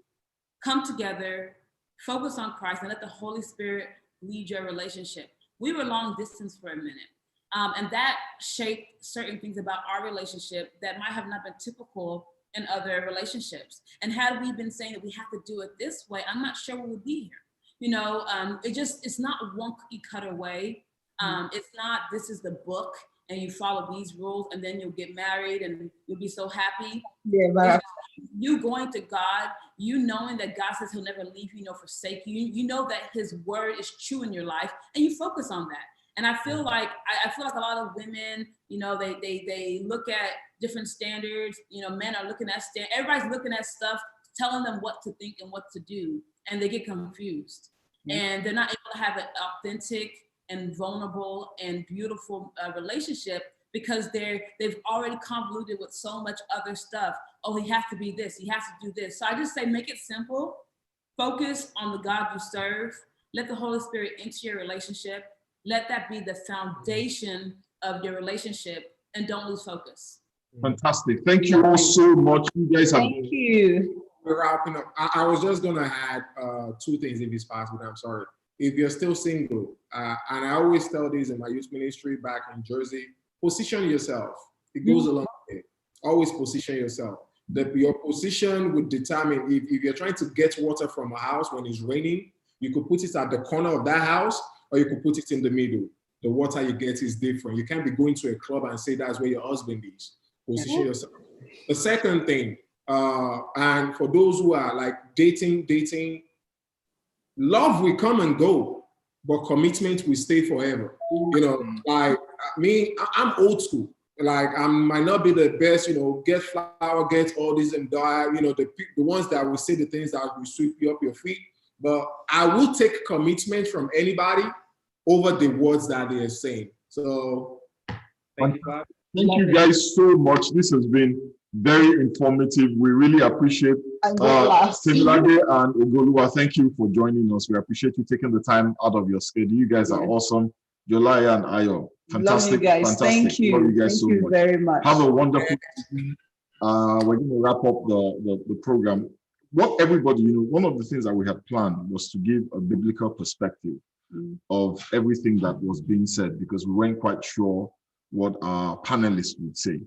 come together, focus on Christ, and let the Holy Spirit lead your relationship. We were long distance for a minute. And that shaped certain things about our relationship that might have not been typical in other relationships. And had we been saying that we have to do it this way, I'm not sure we would be here. You know, it's not one cookie cutter way. It's not, this is the book and you follow these rules and then you'll get married and you'll be so happy. Yeah, but you going to God, you knowing that God says he'll never leave you nor forsake you. You know that his word is true in your life and you focus on that. And I feel like a lot of women, you know, they look at different standards, you know, men are looking at everybody's looking at stuff, telling them what to think and what to do, and they get confused. And they're not able to have an authentic and vulnerable and beautiful relationship because they've already convoluted with so much other stuff. Oh, he has to be this, he has to do this. So I just say, make it simple, focus on the God you serve, let the Holy Spirit into your relationship, let that be the foundation of your relationship, and don't lose focus. Fantastic. Thank you all so much. You guys have thank you. We're wrapping up. I was just going to add two things if it's possible. I'm sorry. If you're still single, and I always tell this in my youth ministry back in Jersey, position yourself. It goes a long way. Always position yourself. Your position would determine if you're trying to get water from a house when it's raining, you could put it at the corner of that house or you could put it in the middle. The water you get is different. You can't be going to a club and say that's where your husband is. Position yourself. The second thing, and for those who are like dating, love will come and go, but commitment will stay forever. You know, like me, I'm old school. Like I might not be the best, get flour, get all these and die, the ones that will say the things that will sweep you up your feet. But I will take commitment from anybody over the words that they are saying. So thank you, Bob. Thank you guys so much. This has been very informative. We really appreciate Temilade and Ogoluwa. Thank you for joining us. We appreciate you taking the time out of your schedule. You guys are awesome. Jolaya and Ayo. Fantastic. Love you guys. Fantastic. Thank you. Love you guys Thank you very much. Have a wonderful evening. We're going to wrap up the program. What everybody, one of the things that we had planned was to give a biblical perspective of everything that was being said, because we weren't quite sure what our panelists would say.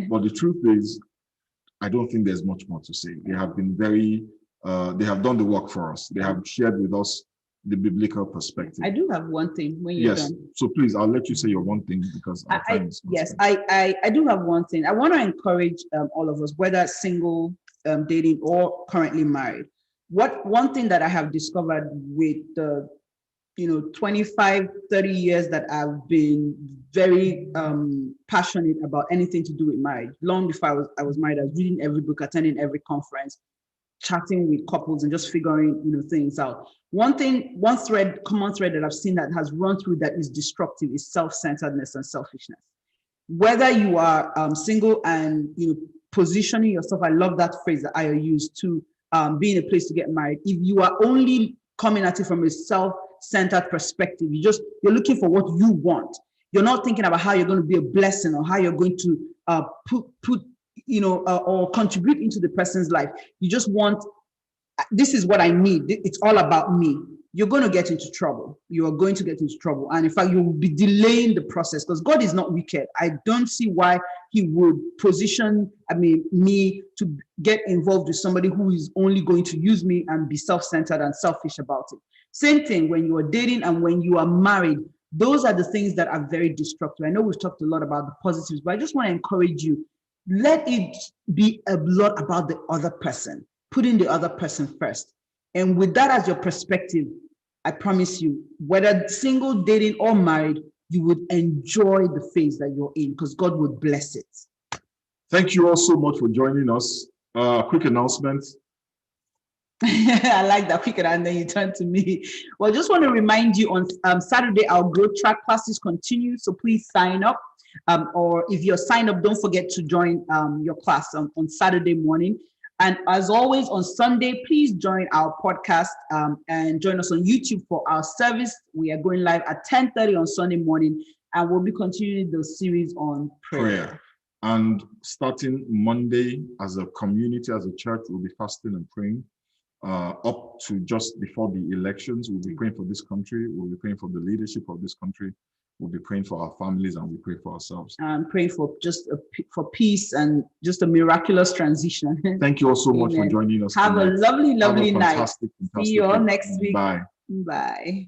But the truth is, I don't think there's much more to say. They have been they have done the work for us. They have shared with us the biblical perspective. I do have one thing when you're done. So please, I'll let you say your one thing because our time is I do have one thing. I want to encourage all of us, whether single, dating, or currently married. One thing that I have discovered with the 25, 30 years that I've been very passionate about anything to do with marriage. Long before I was married, I was reading every book, attending every conference, chatting with couples and just figuring things out. One common thread that I've seen that has run through that is destructive is self-centeredness and selfishness. Whether you are single and positioning yourself, I love that phrase that I used, to be in a place to get married. If you are only coming at it from a self-centered perspective, you're looking for what you want. You're not thinking about how you're going to be a blessing or how you're going to or contribute into the person's life. You just want, this is what I need. It's all about me. You're going to get into trouble. You are going to get into trouble. And in fact, you will be delaying the process, because God is not wicked. I don't see why he would position, me to get involved with somebody who is only going to use me and be self-centered and selfish about it. Same thing when you are dating and when you are married. Those are the things that are very destructive. I know we've talked a lot about the positives, but I just want to encourage you. Let it be a lot about the other person, putting the other person first. And with that as your perspective, I promise you, whether single, dating, or married, you would enjoy the phase that you're in, because God would bless it. Thank you all so much for joining us. Quick announcement. I like that quick, and then you turn to me. Well, just want to remind you, on Saturday, our growth track classes continue, so please sign up. Or if you're signed up, don't forget to join your class on Saturday morning. And as always, on Sunday, please join our podcast and join us on YouTube for our service. We are going live at 10:30 on Sunday morning, and we'll be continuing the series on prayer. And starting Monday, as a community, as a church, we'll be fasting and praying up to just before the elections. We'll be praying for this country. We'll be praying for the leadership of this country. We'll be praying for our families, and we pray for ourselves. And praying for for peace and just a miraculous transition. Thank you all so much for joining us. Have tonight. a lovely, lovely Have a night. fantastic See you all next week. Bye. Bye.